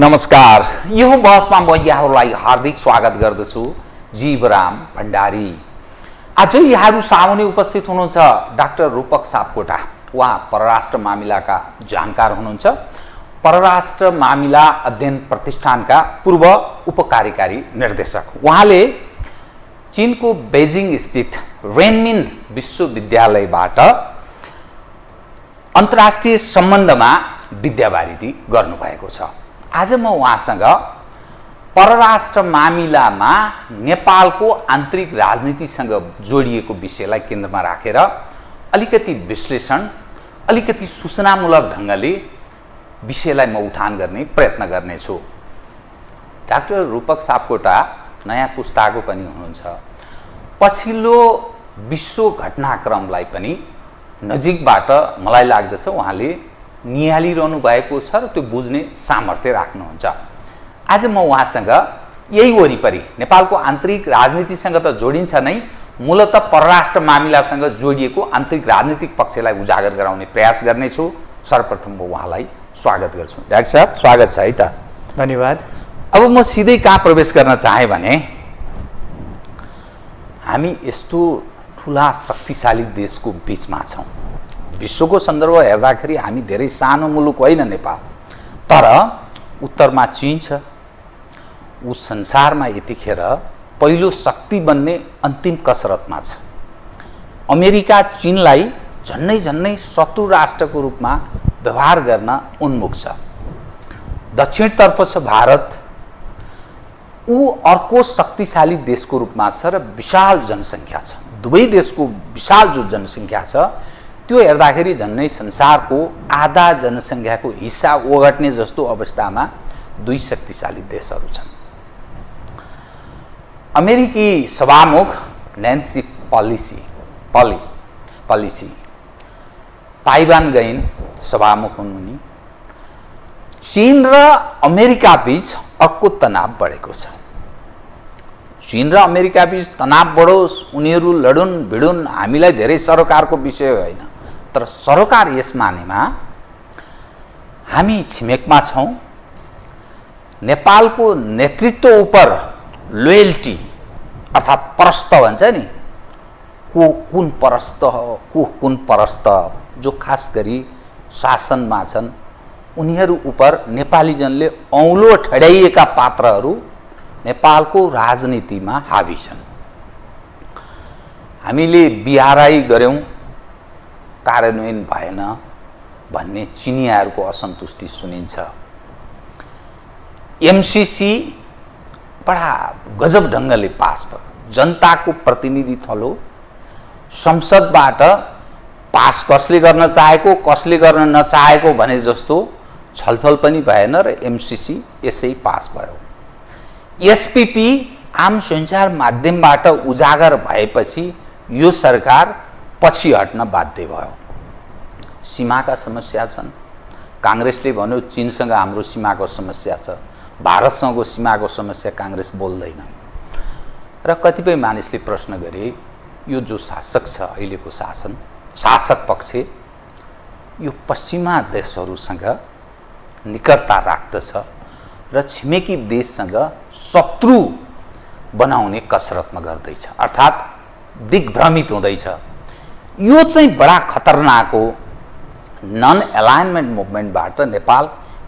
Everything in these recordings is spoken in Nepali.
नमस्कार, यो बहसमा म यहाँहरूलाई हार्दिक स्वागत गर्दछु। जीवराम भण्डारी। आज यहाँहरू सामुन्ने उपस्थित हुनुहुन्छ डाक्टर रूपक सापकोटा। उहाँ परराष्ट्र मामिलाका जानकार हुनुहुन्छ। परराष्ट्र मामिला अध्ययन प्रतिष्ठानका पूर्व उपकार्यकारी निर्देशक। उहाँले चीनको बेजिङ स्थित रेनमिन विश्वविद्यालयबाट अन्तर्राष्ट्रिय सम्बन्धमा विद्यावारिधि गर्नुभएको छ। आज म उहाँसँग परराष्ट्र मामिलामा नेपालको आन्तरिक राजनीतिसँग जोडिएको विषयलाई केन्द्रमा राखेर अलिकति विश्लेषण, अलिकति सूचनामूलक ढङ्गले विषयलाई म उठान गर्ने प्रयत्न गर्नेछु। डाक्टर रूपक सापकोटा नयाँ पुस्ताको पनि हुनुहुन्छ। पछिल्लो विश्व घटनाक्रमलाई पनि नजिकबाट मलाई लाग्दछ उहाँले निहालिरहनु भएको छ र त्यो बुझ्ने सामर्थ्य राख्नुहुन्छ। आज म उहाँसँग यही वरिपरि नेपालको आन्तरिक राजनीतिसँग त जोडिन्छ नै, मूलत परराष्ट्र मामिलासँग जोडिएको आन्तरिक राजनीतिक पक्षलाई उजागर गराउने प्रयास गर्नेछु। सर्वप्रथम म उहाँलाई स्वागत गर्छु। डाक्टर साहब, स्वागत छ है त। धन्यवाद। अब म सिधै कहाँ प्रवेश गर्न चाहे भने हामी यस्तो ठुला शक्तिशाली देशको बीचमा छौँ। विश्वको सन्दर्भ हेर्दाखेरि हामी धेरै सानो मुलुक होइन नेपाल, तर उत्तरमा चीन छ। ऊ संसारमा यतिखेर पहिलो शक्ति बन्ने अन्तिम कसरतमा छ। अमेरिका चीनलाई झन्नै झन्नै शत्रु राष्ट्रको रूपमा व्यवहार गर्न उन्मुख छ। दक्षिणतर्फ छ भारत। ऊ अर्को शक्तिशाली देशको रूपमा छ र विशाल जनसङ्ख्या छ। दुवै देशको विशाल जो जनसङ्ख्या छ त्यो हेर्दाखेरि झन्नै संसारको आधा जनसङ्ख्याको हिस्सा ओगट्ने जस्तो अवस्थामा दुई शक्तिशाली देशहरू छन्। अमेरिकी सभामुख न्यान्सी पेलोसी ताइवान गइन्, सभामुख हुन् उनी। चीन र अमेरिका बीच अर्को तनाव बढेको छ। चीन र अमेरिका बीच तनाव बढोस्, उनीहरू लडुन् भिडुन्, हामीलाई धेरै सरोकारको विषय होइन, तर सरोकार यस मानेमा हामी छिमेकमा छौँ। नेपालको नेतृत्व उपर लोयल्टी अर्थात् परस्त भन्छ नि, को कुन परस्त हो, को कुन परस्त, जो खास गरी शासनमा छन् उनीहरू उपर नेपालीजनले औँलो ठड्याइएका पात्रहरू नेपालको राजनीतिमा हावी छन्। हामीले बिआरआई गऱ्यौँ, कार्यान्वयन भएन भन्ने चिनियाहरूको असन्तुष्टि सुनिन्छ। एमसीसी बडा गजब ढङ्गले पास भयो, जनताको प्रतिनिधि थलो। संसदबाट पास कसले गर्न चाहेको, कसले गर्न नचाहेको भने जस्तो छलफल पनि भएन र एमसीसी यसै पास भयो। एसपीपी आम सञ्चार माध्यमबाट उजागर भएपछि यो सरकार पछि हट्न बाध्य भयो। सीमाका समस्या छन्। काङ्ग्रेसले भन्यो चीनसँग हाम्रो सीमाको समस्या छ, भारतसँगको सीमाको समस्या काङ्ग्रेस बोल्दैन। र कतिपय मानिसले प्रश्न गरे यो जो शासक छ अहिलेको शासक पक्ष यो पश्चिमा देशहरूसँग निकटता राख्दछ र छिमेकी देशसँग शत्रु बनाउने कसरतमा गर्दैछ, अर्थात् दिग्भ्रमित हुँदैछ। यो चाहिँ बडा खतरनाक हो। नन एलाइनमेन्ट मुभमेन्टबाट नेपाल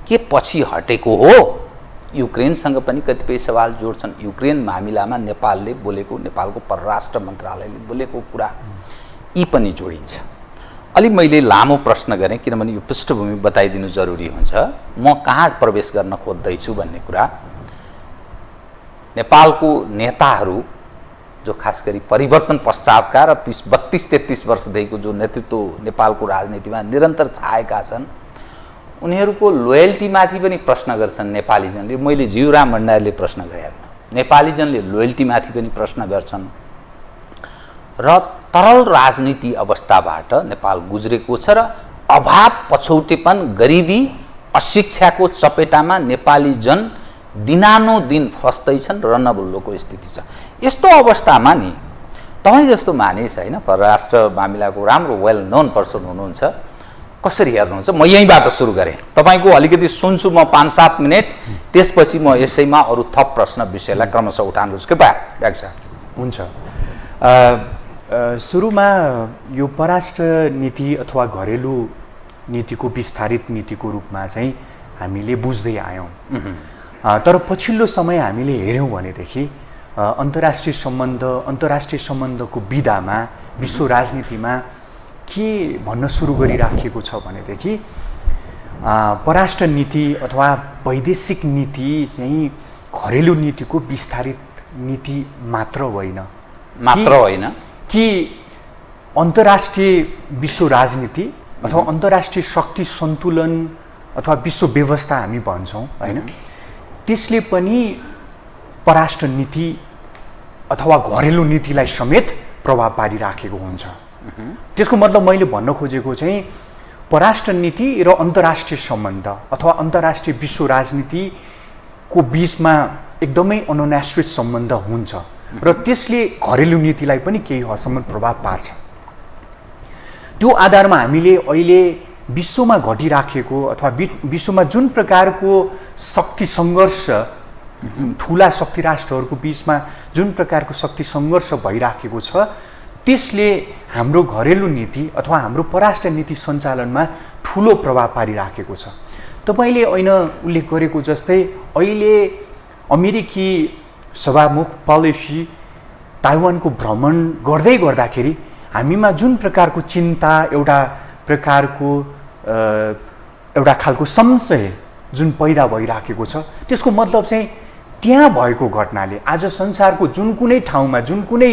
के पछि हटेको हो? युक्रेनसँग पनि कतिपय सवाल जोड्छन्। युक्रेन मामिलामा नेपालले बोलेको, नेपालको परराष्ट्र मन्त्रालयले बोलेको कुरा यी पनि जोडिन्छ। अलि मैले लामो प्रश्न गरेँ किनभने यो पृष्ठभूमि बताइदिनु जरुरी हुन्छ। म कहाँ प्रवेश गर्न खोज्दैछु भन्ने कुरा नेपालको नेताहरू जो खास गरी परिवर्तन पश्चातका र 32-33 वर्षदेखिको जो नेतृत्व नेपालको राजनीतिमा निरन्तर छाएका छन् उनीहरूको लोयल्टीमाथि पनि प्रश्न गर्छन् नेपालीजनले। मैले जीवराम भण्डारीले प्रश्न गरे होइन, नेपालीजनले लोयल्टीमाथि पनि प्रश्न गर्छन्। र तरल राजनीति अवस्थाबाट नेपाल गुज्रेको छ र अभाव, पछौटेपन, गरिबी, अशिक्षाको चपेटामा नेपाली जन दिनानुदिन फस्दैछन् र नबुल्लोको स्थिति छ। यस्तो अवस्थामा नि तपाईँ जस्तो मानिस होइन, परराष्ट्र मामिलाको राम्रो वेल नोन पर्सन हुनुहुन्छ, कसरी हेर्नुहुन्छ? म यहीँबाट सुरु गरेँ, तपाईँको अलिकति सुन्छु म 5-7 मिनट, त्यसपछि म यसैमा अरू थप प्रश्न विषयलाई क्रमशः उठान्छु। कृपया डाक्टर साहब। हुन्छ। सुरुमा यो परराष्ट्र नीति अथवा घरेलु नीतिको विस्तारित नीतिको रूपमा चाहिँ हामीले बुझ्दै आयौँ। तर पछिल्लो समय हामीले हेऱ्यौँ भनेदेखि अन्तर्राष्ट्रिय सम्बन्धको विधामा विश्व राजनीतिमा के भन्न सुरु गरिराखेको छ भनेदेखि परराष्ट्र नीति अथवा वैदेशिक नीति चाहिँ घरेलु नीतिको विस्तारित नीति मात्र होइन कि अन्तर्राष्ट्रिय विश्व राजनीति अथवा अन्तर्राष्ट्रिय शक्ति सन्तुलन अथवा विश्व व्यवस्था हामी भन्छौँ होइन, त्यसले पनि परराष्ट्र नीति अथवा घरेलु नीतिलाई समेत प्रभाव पारिराखेको हुन्छ। त्यसको मतलब मैले भन्न खोजेको चाहिँ परराष्ट्र नीति र अन्तर्राष्ट्रिय सम्बन्ध अथवा अन्तर्राष्ट्रिय विश्व राजनीतिको बीचमा एकदमै अनुनाश्रित सम्बन्ध हुन्छ र त्यसले घरेलु नीतिलाई पनि केही हदसम्म प्रभाव पार्छ। त्यो आधारमा हामीले अहिले विश्वमा घटिराखेको अथवा विश्वमा जुन प्रकारको शक्ति सङ्घर्ष, ठुला शक्ति राष्ट्रहरूको बीचमा जुन प्रकारको शक्ति सङ्घर्ष भइराखेको छ, त्यसले हाम्रो घरेलु नीति अथवा हाम्रो परराष्ट्र नीति सञ्चालनमा ठुलो प्रभाव पारिराखेको छ। तपाईँले ऐन उल्लेख गरेको जस्तै अहिले अमेरिकी सभामुख पेलोसी ताइवानको भ्रमण गर्दै गर्दाखेरि हामीमा जुन प्रकारको चिन्ता, एउटा खालको संशय जुन पैदा भइराखेको छ, त्यसको मतलब चाहिँ त्यहाँ भएको घटनाले आज संसारको जुन कुनै ठाउँमा, जुन कुनै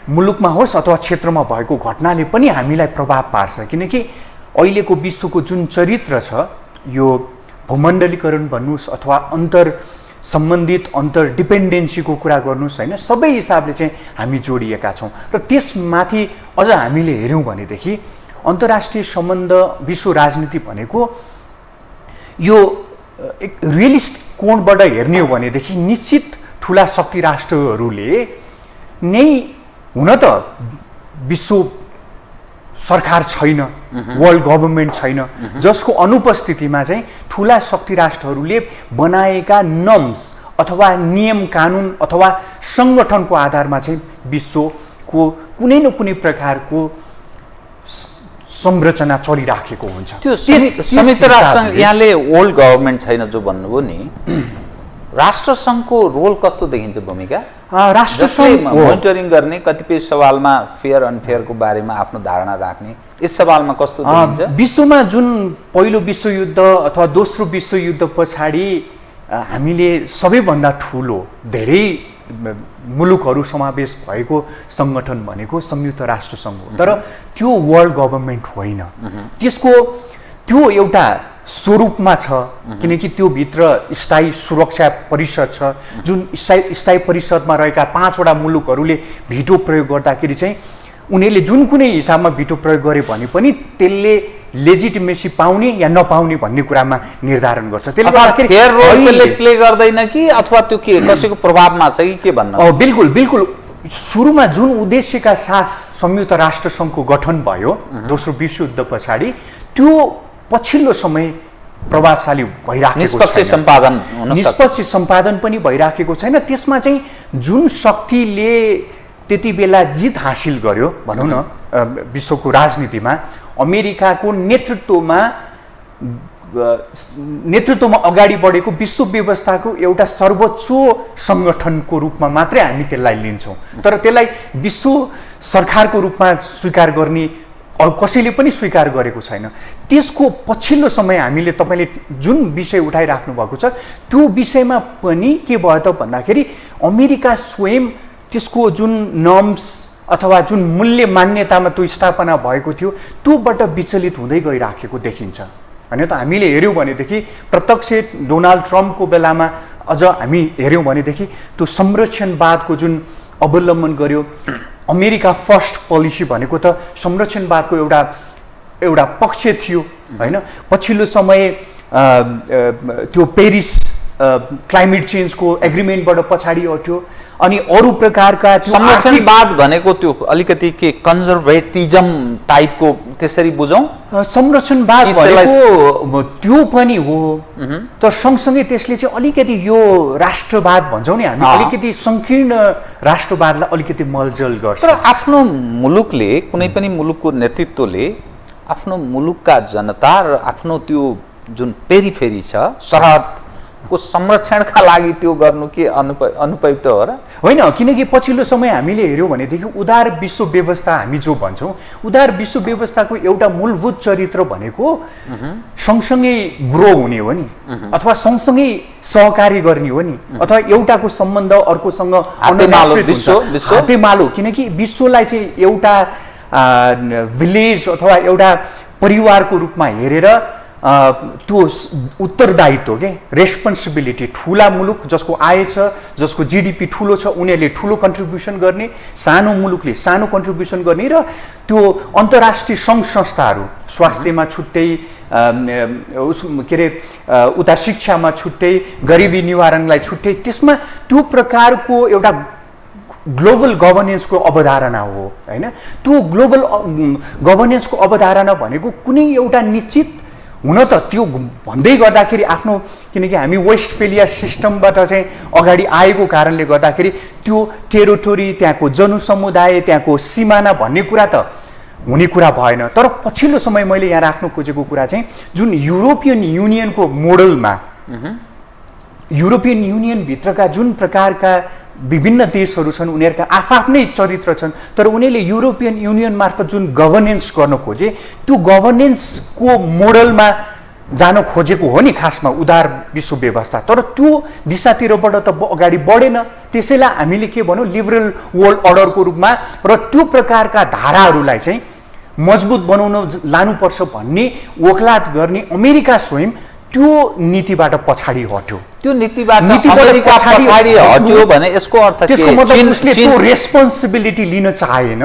मुलुकमा होस् अथवा क्षेत्रमा भएको घटनाले पनि हामीलाई प्रभाव पार्छ। किनकि अहिलेको विश्वको जुन चरित्र छ, यो भूमण्डलीकरण भन्नुहोस् अथवा सम्बन्धित डिपेन्डेन्सीको कुरा गर्नुहोस् होइन, सबै हिसाबले चाहिँ हामी जोडिएका छौँ। र त्यसमाथि अझ हामीले हेऱ्यौँ भनेदेखि अन्तर्राष्ट्रिय सम्बन्ध विश्व राजनीति भनेको यो एक रियलिस्ट कोणबाट हेर्ने हो भनेदेखि निश्चित ठुला शक्ति राष्ट्रहरूले नै, हुन त विश्व सरकार छैन, वर्ल्ड गभर्मेन्ट छैन, जसको अनुपस्थितिमा चाहिँ ठुला शक्ति राष्ट्रहरूले बनाएका नर्म्स अथवा नियम कानुन अथवा सङ्गठनको आधारमा चाहिँ विश्वको कुनै न कुनै प्रकारको संरचना चलिराखेको हुन्छ। त्यो संयुक्त राष्ट्र, यहाँले वर्ल्ड गभर्मेन्ट छैन जो भन्नुभयो नि, राष्ट्रसङ्घको रोल कस्तो देखिन्छ भूमिका? राष्ट्रसङ्घ मोनिटरिङ गर्ने, कतिपय सवालमा फेयर अनफेयरको बारेमा आफ्नो धारणा राख्ने, यस सवालमा कस्तो देखिन्छ? विश्वमा जुन पहिलो विश्वयुद्ध अथवा दोस्रो विश्वयुद्ध पछाडि हामीले सबैभन्दा ठुलो धेरै मुलुकहरू समावेश भएको सङ्गठन भनेको संयुक्त राष्ट्रसङ्घ हो। तर त्यो वर्ल्ड गभर्मेन्ट होइन, त्यसको त्यो एउटा स्वरूपमा छ, किनकि त्यो भित्र स्थायी सुरक्षा परिषद छ, जुन स्थायी परिषदमा रहेका 5वटा मुलुकहरूले भिटो प्रयोग गर्दाखेरि चाहिँ उनीहरूले जुन कुनै हिसाबमा भिटो प्रयोग गरे भने पनि त्यसले लेजिटिमेसी पाउने या नपाउने भन्ने कुरामा निर्धारण गर्छ। त्यसले गर्दाखेरि फेयर रोल प्ले गर्दैन कि अथवा त्यो के कसैको प्रभावमा छ कि के भन्न? बिल्कुल सुरुमा जुन उद्देश्यका साथ संयुक्त राष्ट्रसङ्घको गठन भयो दोस्रो विश्वयुद्ध पछाडि, त्यो पछिल्लो समय प्रभावशाली भइराखेको छैन, निष्पक्ष सम्पादन पनि भइराखेको छैन। त्यसमा चाहिँ जुन शक्तिले त्यति बेला जित हासिल गर्यो भनौँ न विश्वको राजनीतिमा, अमेरिकाको नेतृत्वमा अगाडि बढेको विश्व व्यवस्थाको एउटा सर्वोच्च सङ्गठनको रूपमा मात्रै हामी त्यसलाई लिन्छौँ। तर त्यसलाई विश्व सरकारको रूपमा स्वीकार गर्ने कसैले पनि स्वीकार गरेको छैन। त्यसको पछिल्लो समय हामीले, तपाईँले जुन विषय उठाइराख्नु भएको छ, त्यो विषयमा पनि के भयो त भन्दाखेरि अमेरिका स्वयं त्यसको जुन नर्म्स अथवा जुन मूल्य मान्यतामा त्यो स्थापना भएको थियो त्योबाट विचलित हुँदै गइराखेको देखिन्छ। होइन त हामीले हेऱ्यौँ भनेदेखि प्रत्यक्ष डोनाल्ड ट्रम्पको बेलामा अझ हामी हेऱ्यौँ भनेदेखि त्यो संरक्षणवादको जुन अवलम्बन गर्यो, अमेरिका फर्स्ट पोलिसी भनेको त संरक्षणवादको एउटा पक्ष थियो होइन। पछिल्लो समय त्यो पेरिस क्लाइमेट चेन्जको एग्रिमेन्टबाट पछाडि हट्यो। अनि अरू प्रकारका त्यो संरक्षणवाद भनेको त्यो अलिकति के कन्जर्भेटिजम टाइपको त्यसरी बुझौँ? संरक्षणवाद भनेको त्यो पनि हो, तर सँगसँगै त्यसले चाहिँ अलिकति यो राष्ट्रवाद भन्छौँ नि हामी, अलिकति सङ्कीर्ण राष्ट्रवादलाई अलिकति मलजल गर्छ। तर आफ्नो मुलुकले, कुनै पनि मुलुकको नेतृत्वले आफ्नो मुलुकका जनता र आफ्नो त्यो जुन पेरिफेरी छ सरहदको संरक्षणका लागि त्यो गर्नु के अनुपयुक्त हो र? होइन, किनकि पछिल्लो समय हामीले हेऱ्यौँ भनेदेखि उदार विश्व व्यवस्था हामी जो भन्छौँ, उदार विश्व व्यवस्थाको एउटा मूलभूत चरित्र भनेको सँगसँगै ग्रो हुने हो नि, अथवा सँगसँगै सहकारी गर्ने हो नि, अथवा एउटाको सम्बन्ध अर्कोसँग हातेमालो, किनकि विश्वलाई चाहिँ एउटा भिलेज अथवा एउटा परिवारको रूपमा हेरेर त्यो उत्तरदायित्व के रेस्पोन्सिबिलिटी, ठुला मुलुक जसको आय छ, जसको जिडिपी ठुलो छ, उनीहरूले ठुलो कन्ट्रिब्युसन गर्ने, सानो मुलुकले सानो कन्ट्रिब्युसन गर्ने, र त्यो अन्तर्राष्ट्रिय सङ्घ संस्थाहरू स्वास्थ्यमा छुट्टै, के अरे उता शिक्षामा छुट्टै, गरिबी निवारणलाई छुट्टै, त्यसमा त्यो प्रकारको एउटा ग्लोबल गभर्नेन्सको अवधारणा हो होइन। त्यो ग्लोबल गभर्नेन्सको अवधारणा भनेको कुनै एउटा निश्चित हुन त त्यो भन्दै गर्दाखेरि आफ्नो, किनकि हामी वेस्टफेलिया सिस्टमबाट चाहिँ अगाडि आएको कारणले गर्दाखेरि त्यो टेरिटोरी, त्यहाँको जनसमुदाय, त्यहाँको सिमाना भन्ने कुरा त हुने कुरा भएन। तर पछिल्लो समय मैले यहाँ राख्न खोजेको कुरा चाहिँ जुन युरोपियन युनियनको मोडलमा, युरोपियन युनियनभित्रका जुन प्रकारका विभिन्न देशहरू छन्, उनीहरूका आफ्नै चरित्र छन्, तर उनीहरूले युरोपियन युनियन मार्फत जुन गभर्नेन्स गर्न खोजे, त्यो गभर्नेन्सको मोडलमा जान खोजेको हो नि खासमा उदार विश्व व्यवस्था, तर त्यो दिशातिरबाट त अगाडि बढेन। त्यसैलाई हामीले के भनौँ, लिबरल वर्ल्ड अर्डरको रूपमा, र त्यो प्रकारका धाराहरूलाई चाहिँ मजबुत बनाउन लानुपर्छ भन्ने वकालत गर्ने अमेरिका स्वयं त्यो नीतिबाट पछाडि हट्यो। त्यो नीतिबाट अमेरिका पछाडि हट्यो भने यसको अर्थ के? त्यसको मतलब उसले त्यो रेस्पोन्सिबिलिटी लिन चाहेन,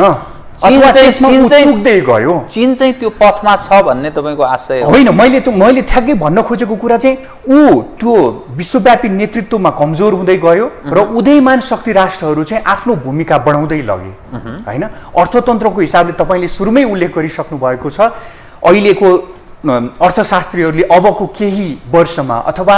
गयो। चीन चाहिँ त्यो पथमा छ भन्ने तपाईँको आशय होइन? मैले ठ्याक्कै भन्न खोजेको कुरा चाहिँ ऊ त्यो विश्वव्यापी नेतृत्वमा कमजोर हुँदै गयो र उदयमान शक्ति राष्ट्रहरू चाहिँ आफ्नो भूमिका बढाउँदै लगे होइन। अर्थतन्त्रको हिसाबले तपाईँले सुरुमै उल्लेख गरिसक्नु भएको छ, अहिलेको अर्थशास्त्रीहरूले अबको केही वर्षमा अथवा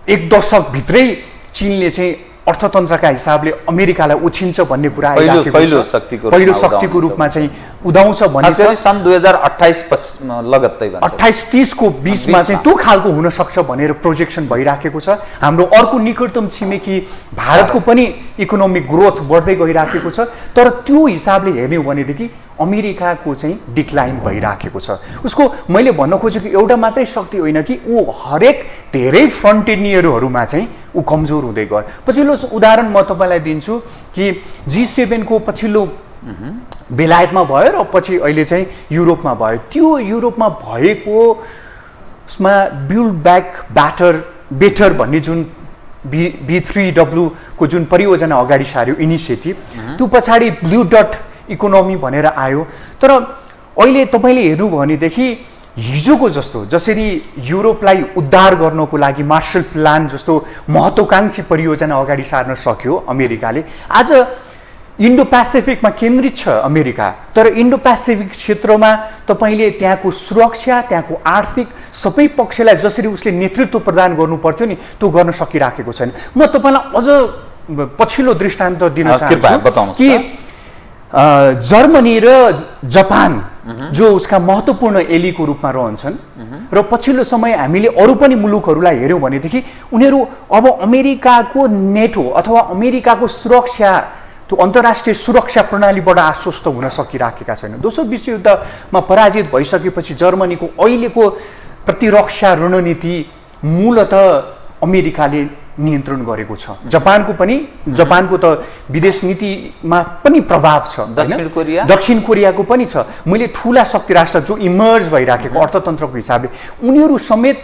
एक दशकभित्रै चीनले चाहिँ अर्थतन्त्रका हिसाबले अमेरिकालाई उछिन्छ भन्ने कुरा पहिलो शक्तिको रूपमा चाहिँ उदाउँछ भन्ने सन् 2028 लगत्तै 28-30 को बीचमा चाहिँ त्यो खालको हुन सक्छ भनेर प्रोजेक्सन भइराखेको छ। हाम्रो अर्को निकटतम छिमेकी भारतको पनि इकोनोमिक ग्रोथ बढ्दै गइराखेको छ, तर त्यो हिसाबले हेर्ने हो भनेदेखि अमेरिकाको चाहिँ डिक्लाइन भइराखेको छ। उसको मैले भन्न खोजेको एउटा मात्रै शक्ति होइन कि ऊ हरेक धेरै फ्रन्टिनियरहरूमा चाहिँ ऊ कमजोर हुँदै गयो। पछिल्लो उदाहरण म तपाईँलाई दिन्छु कि G7 को पछिल्लो बेलायतमा भयो र पछि अहिले चाहिँ युरोपमा भयो। त्यो युरोपमा भएको उसमा बिल्ड ब्याक बेटर भन्ने जुन B3W को जुन परियोजना अगाडि सार्यो इनिसिएटिभ, त्यो पछाडि ब्लू डट इकोनोमी भनेर आयो। तर अहिले तपाईँले हेर्नु भनेदेखि हिजोको जस्तो जसरी युरोपलाई उद्धार गर्नको लागि मार्शल प्लान जस्तो महत्त्वकांक्षी परियोजना अगाडि सार्न सक्यो अमेरिकाले, आज इन्डो पेसिफिकमा केन्द्रित छ अमेरिका। तर इन्डो पेसिफिक क्षेत्रमा तपाईँले त्यहाँको सुरक्षा, त्यहाँको आर्थिक सबै पक्षलाई जसरी उसले नेतृत्व प्रदान गर्नु पर्थ्यो नि, त्यो गर्न सकिराखेको छैन। म तपाईँलाई अझ पछिल्लो दृष्टान्त दिन चाहन्छु कि जर्मनी र जापान जो उसका महत्त्वपूर्ण एलीको रूपमा रहन्छन् र पछिल्लो समय हामीले अरू पनि मुलुकहरूलाई हेऱ्यौँ भनेदेखि उनीहरू अब अमेरिकाको नेटो अथवा अमेरिकाको सुरक्षा, त्यो अन्तर्राष्ट्रिय सुरक्षा प्रणालीबाट आश्वस्त हुन सकिराखेका छैनन्। दोस्रो विश्वयुद्धमा पराजित भइसकेपछि जर्मनीको अहिलेको प्रतिरक्षा रणनीति मूलतः अमेरिकाले नियन्त्रण गरेको छ। जापानको त विदेश नीतिमा पनि प्रभाव छ। दक्षिण कोरियाको पनि छ। मैले ठुला शक्ति राष्ट्र जो इमर्ज भइराखेको अर्थतन्त्रको हिसाबले उनीहरू समेत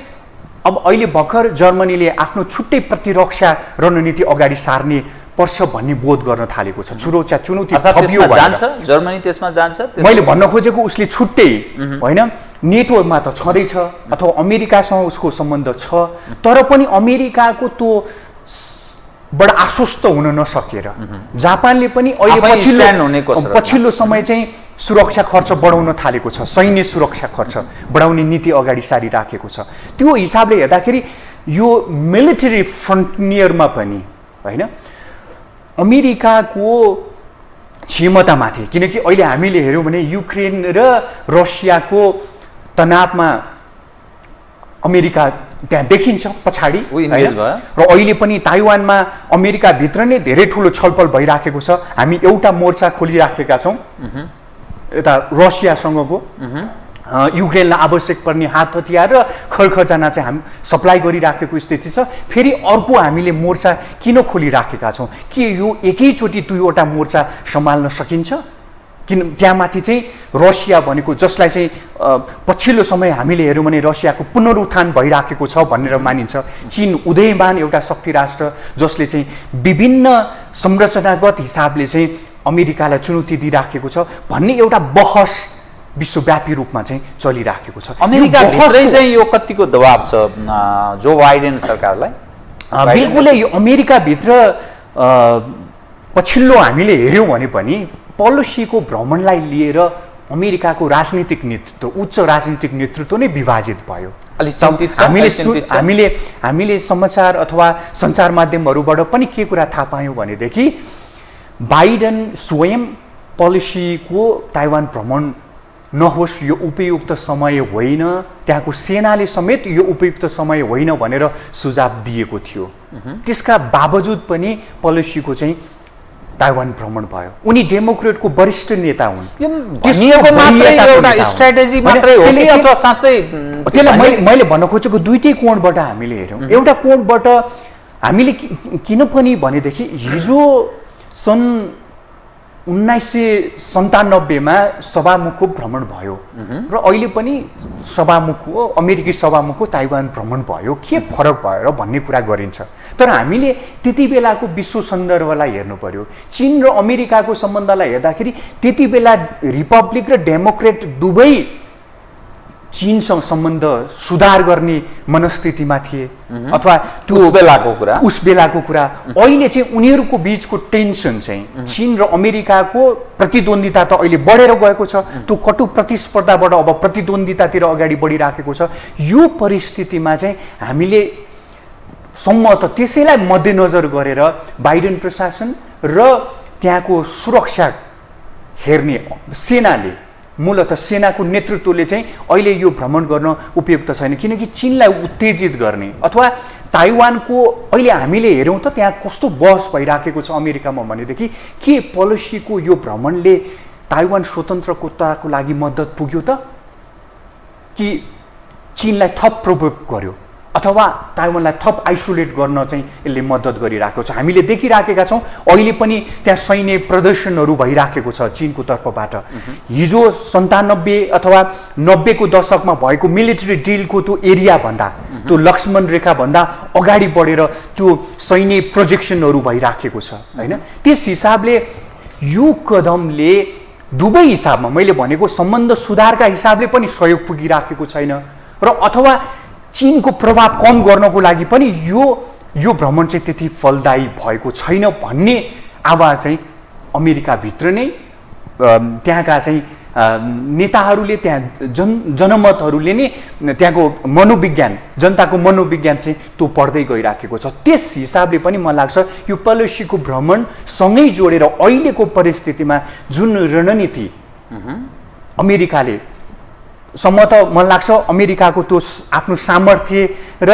अब अहिले भर्खर जर्मनीले आफ्नो छुट्टै प्रतिरक्षा रणनीति अगाडि सार्ने पर्छ भन्ने बोध गर्न थालेको छ। चुनौती जान्छ जर्मनी त्यसमा जान्छ। मैले भन्न खोजेको उसले छुट्टै होइन, नेटोमा त छँदैछ अथवा अमेरिकासँग उसको सम्बन्ध छ, तर पनि अमेरिकाको त्यो बडा आश्वस्त हुन नसकेर जापानले पनि अहिले आफै stand हुने कसरतमा। पछिल्लो समय चाहिँ सुरक्षा खर्च बढाउन थालेको छ, सैन्य सुरक्षा खर्च बढाउने नीति अगाडि सारिराखेको छ। त्यो हिसाबले हेर्दाखेरि यो मिलिटरी फ्रन्टियरमा पनि होइन अमेरिकाको क्षमतामाथि, किनकि अहिले हामीले हेऱ्यौँ भने युक्रेन र रसियाको तनावमा अमेरिका त्यहाँ देखिन्छ पछाडि engage भयो। र अहिले पनि ताइवानमा अमेरिकाभित्र नै धेरै ठुलो छलफल भइराखेको छ। हामी एउटा मोर्चा खोलिराखेका छौँ यता रसियासँगको, युक्रेनलाई आवश्यक पर्ने हात हतियार र खरखजाना चाहिँ हामी सप्लाई गरिराखेको स्थिति छ। फेरि अर्को हामीले मोर्चा किन खोलिराखेका छौँ? के यो एकैचोटि दुईवटा मोर्चा सम्हाल्न सकिन्छ? किन त्यहाँमाथि चाहिँ रसिया भनेको जसलाई चाहिँ पछिल्लो समय हामीले हेऱ्यौँ भने रसियाको पुनरुत्थान भइराखेको छ भनेर मानिन्छ। चीन उदयमान एउटा शक्ति राष्ट्र जसले चाहिँ विभिन्न संरचनागत हिसाबले चाहिँ अमेरिकालाई चुनौती दिइराखेको छ भन्ने एउटा बहस विश्वव्यापी रूपमा चाहिँ चलिराखेको छ। अमेरिका भित्रै चाहिँ यो कतिको दबाब छ जो बाइडेन सरकारलाई? बिल्कुलै यो अमेरिकाभित्र पछिल्लो हामीले हेऱ्यौँ भने पनि पोलिसीको भ्रमणलाई लिएर अमेरिकाको राजनीतिक नेतृत्व, उच्च राजनीतिक नेतृत्व नै विभाजित भयो। अलि चिन्तित छ? हामीले समाचार अथवा सञ्चार माध्यमहरूबाट पनि के कुरा थाहा पायौँ भनेदेखि बाइडेन स्वयं पोलिसीको ताइवान भ्रमण नहोस्, यो उपयुक्त समय होइन, त्यहाँको सेनाले समेत यो उपयुक्त समय होइन भनेर सुझाव दिएको थियो। त्यसका बावजुद पनि पोलिसीको चाहिँ ताइवान भ्रमण भयो। उनी डेमोक्रेटको वरिष्ठ नेता हुन्। यो भनिएको मात्रै एउटा स्ट्र्याटेजी मात्रै हो कि अथवा साँच्चै? त्यसलाई मैले भन्न खोजेको दुईटै कोणबाट हामीले हेऱ्यौँ। एउटा कोणबाट हामीले किन पनि भनेदेखि हिजो सन् 1997 मा सभामुखको भ्रमण भयो र अहिले पनि अमेरिकी सभामुखको ताइवान भ्रमण भयो। के फरक भयो र भन्ने कुरा गरिन्छ। तर हामीले त्यति बेलाको विश्व सन्दर्भलाई हेर्नु पर्यो। चीन र अमेरिकाको सम्बन्धलाई हेर्दाखेरि त्यति बेला रिपब्लिक र डेमोक्रेट दुवै चीनसँग सम्बन्ध सुधार गर्ने मनस्थितिमा थिए अथवा त्यो उस बेलाको कुरा। अहिले चाहिँ उनीहरूको बीचको टेन्सन चाहिँ चीन र अमेरिकाको प्रतिद्वन्दिता त अहिले बढेर गएको छ। त्यो कटु प्रतिस्पर्धाबाट अब प्रतिद्वन्दितातिर अगाडि बढिराखेको छ। यो परिस्थितिमा चाहिँ हामीले सम्मत त्यसैलाई मध्यनजर गरेर बाइडेन प्रशासन र त्यहाँको सुरक्षा हेर्ने सेनाले, मूलतः सेनाको नेतृत्वले चाहिँ अहिले यो भ्रमण गर्न उपयुक्त छैन, किनकि चीनलाई उत्तेजित गर्ने अथवा ताइवानको अहिले हामीले हेऱ्यौँ त त्यहाँ कस्तो बहस भइराखेको छ अमेरिकामा भनेदेखि के पोलिसीको यो भ्रमणले ताइवान स्वतन्त्रताको लागि मद्दत पुग्यो त कि चीनलाई थप प्रभाव गर्यो अथवा ताइवानलाई थप आइसोलेट गर्न चाहिँ यसले मद्दत गरिरहेको छ। हामीले देखिराखेका छौँ अहिले पनि त्यहाँ सैन्य प्रदर्शनहरू भइराखेको छ चीनको तर्फबाट। हिजो 97 अथवा 90 को दशकमा भएको मिलिट्री डिलको त्यो एरिया भन्दा, त्यो लक्ष्मण रेखा भन्दा अगाडि बढेर त्यो सैन्य प्रोजेक्सनहरू भइराखेको छ होइन। त्यस हिसाबले यो कदमले दुवै हिसाबमा मैले भनेको सम्बन्ध सुधारका हिसाबले पनि सहयोग पुगिराखेको छैन र अथवा चीनको प्रभाव कम गर्नको लागि पनि यो भ्रमण चाहिँ त्यति फलदायी भएको छैन भन्ने आवाज चाहिँ अमेरिकाभित्र नै त्यहाँका चाहिँ नेताहरूले, त्यहाँ जनमतहरूले नै त्यहाँको मनोविज्ञान, जनताको मनोविज्ञान चाहिँ त्यो पढ्दै गइराखेको छ। त्यस हिसाबले पनि मलाई लाग्छ यो पोलिसीको भ्रमण सँगै जोडेर अहिलेको परिस्थितिमा जुन रणनीति अमेरिकाले सम्म त मलाई लाग्छ अमेरिकाको त्यो आफ्नो सामर्थ्य र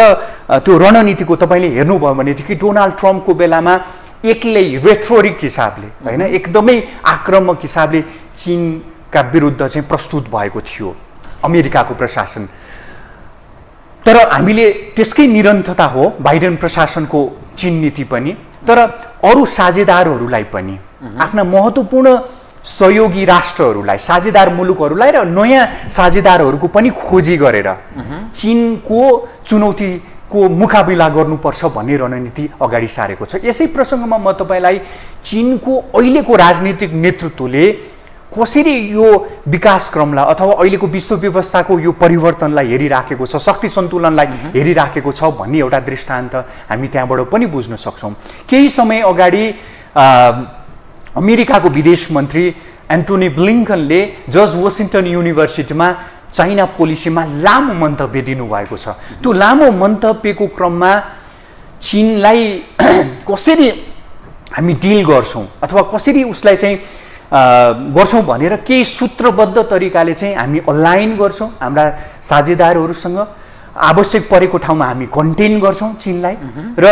त्यो रणनीतिको तपाईँले हेर्नुभयो भनेदेखि डोनाल्ड ट्रम्पको बेलामा एक्लै रेटोरिक हिसाबले होइन एकदमै आक्रामक हिसाबले चीनका विरुद्ध चाहिँ प्रस्तुत भएको थियो अमेरिकाको प्रशासन। तर हामीले त्यसकै निरन्तरता हो बाइडेन प्रशासनको चीन नीति पनि। तर अरू साझेदारहरूलाई पनि आफ्ना महत्त्वपूर्ण सहयोगी राष्ट्रहरूलाई, साझेदार मुलुकहरूलाई र नयाँ साझेदारहरूको पनि खोजी गरेर चीनको चुनौतीको मुकाबिला गर्नुपर्छ भन्ने रणनीति अगाडि सारेको छ। यसै प्रसङ्गमा म तपाईँलाई चीनको अहिलेको राजनीतिक नेतृत्वले कसरी यो विकासक्रमलाई अथवा अहिलेको विश्व व्यवस्थाको यो परिवर्तनलाई हेरिराखेको छ, शक्ति सन्तुलनलाई हेरिराखेको छ भन्ने एउटा दृष्टान्त हामी त्यहाँबाट पनि बुझ्न सक्छौँ। केही समय अगाडि अमेरिकाको विदेश मन्त्री एन्टोनी ब्लिङ्कनले जर्ज वासिङ्टन युनिभर्सिटीमा चाइना पोलिसीमा लामो मन्तव्य दिनुभएको छ। त्यो लामो मन्तव्यको क्रममा चीनलाई कसरी हामी डिल गर्छौँ अथवा कसरी उसलाई चाहिँ गर्छौँ भनेर केही सूत्रबद्ध तरिकाले चाहिँ हामी अलाइन गर्छौँ हाम्रा साझेदारहरूसँग, आवश्यक परेको ठाउँमा हामी कन्टेन गर्छौँ चीनलाई, र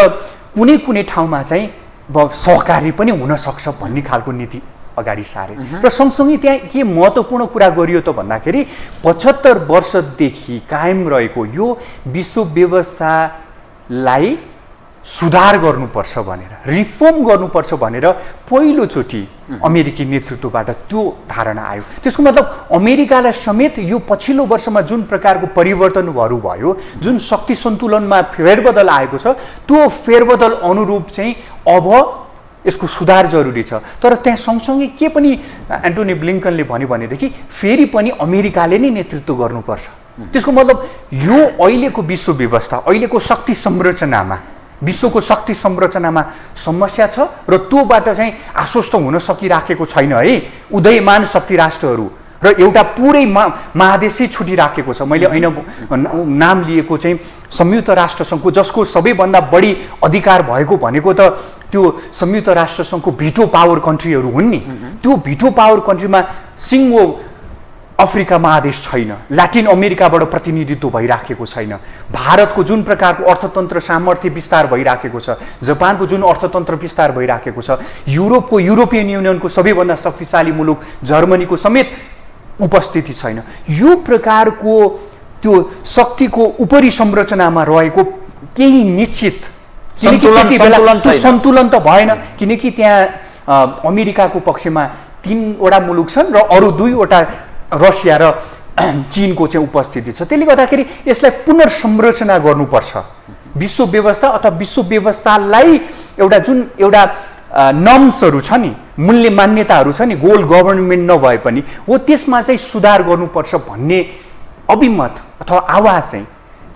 कुनै कुनै ठाउँमा चाहिँ सहकारी पनि हुनसक्छ भन्ने खालको नीति अगाडि सारे। र सँगसँगै त्यहाँ के महत्त्वपूर्ण कुरा गरियो त भन्दाखेरि 75 वर्षदेखि कायम रहेको यो विश्व व्यवस्थालाई सुधार गर्नुपर्छ भनेर, रिफर्म गर्नुपर्छ भनेर पहिलोचोटि अमेरिकी नेतृत्वबाट त्यो धारणा आयो। त्यसको मतलब अमेरिकालाई समेत यो पछिल्लो वर्षमा जुन प्रकारको परिवर्तनहरू भयो, जुन शक्ति सन्तुलनमा फेरबदल आएको छ, त्यो फेरबदल अनुरूप चाहिँ अब यसको सुधार जरुरी छ। तर त्यहाँ सँगसँगै के पनि एन्टोनी ब्लिङ्कनले भन्यो भनेदेखि फेरि पनि अमेरिकाले नै नेतृत्व गर्नुपर्छ। त्यसको मतलब यो अहिलेको विश्व व्यवस्था, अहिलेको शक्ति संरचनामा, विश्वको शक्ति संरचनामा समस्या छ र त्योबाट चाहिँ आश्वस्त हुन सकिराखेको छैन है उदयमान शक्ति राष्ट्रहरू, र एउटा पुरै महादेशै छुटिराखेको छ। मैले ऐन नाम लिएको चाहिँ संयुक्त राष्ट्रसङ्घको, जसको सबैभन्दा बढी अधिकार भएको भनेको त त्यो संयुक्त राष्ट्रसङ्घको भिटो पावर कन्ट्रीहरू हुन् नि। त्यो भिटो पावर कन्ट्रीमा सिङ्गो अफ्रिका महादेश छैन, ल्याटिन अमेरिकाबाट प्रतिनिधित्व भइराखेको छैन, भारतको जुन प्रकारको अर्थतन्त्र सामर्थ्य विस्तार भइराखेको छ, जापानको जुन अर्थतन्त्र विस्तार भइराखेको छ, युरोपको युरोपियन युनियनको सबैभन्दा शक्तिशाली मुलुक जर्मनीको समेत उपस्थिति छैन। यो प्रकारको त्यो शक्तिको उपरी संरचनामा रहेको केही निश्चित सन्तुलन त भएन, किनकि त्यहाँ अमेरिकाको पक्षमा 3 वटा मुलुक छन् र अरू 2 वटा रसिया र चीनको चाहिँ उपस्थिति छ। त्यसले गर्दाखेरि यसलाई पुनर्संरचना गर्नुपर्छ। विश्व व्यवस्था अथवा विश्व व्यवस्थालाई एउटा जुन एउटा नर्म्सहरू छ नि, मूल्य मान्यताहरू छ नि, गोल गभर्नमेन्ट नभए पनि हो, त्यसमा चाहिँ सुधार गर्नुपर्छ भन्ने अभिमत अथवा आवाज चाहिँ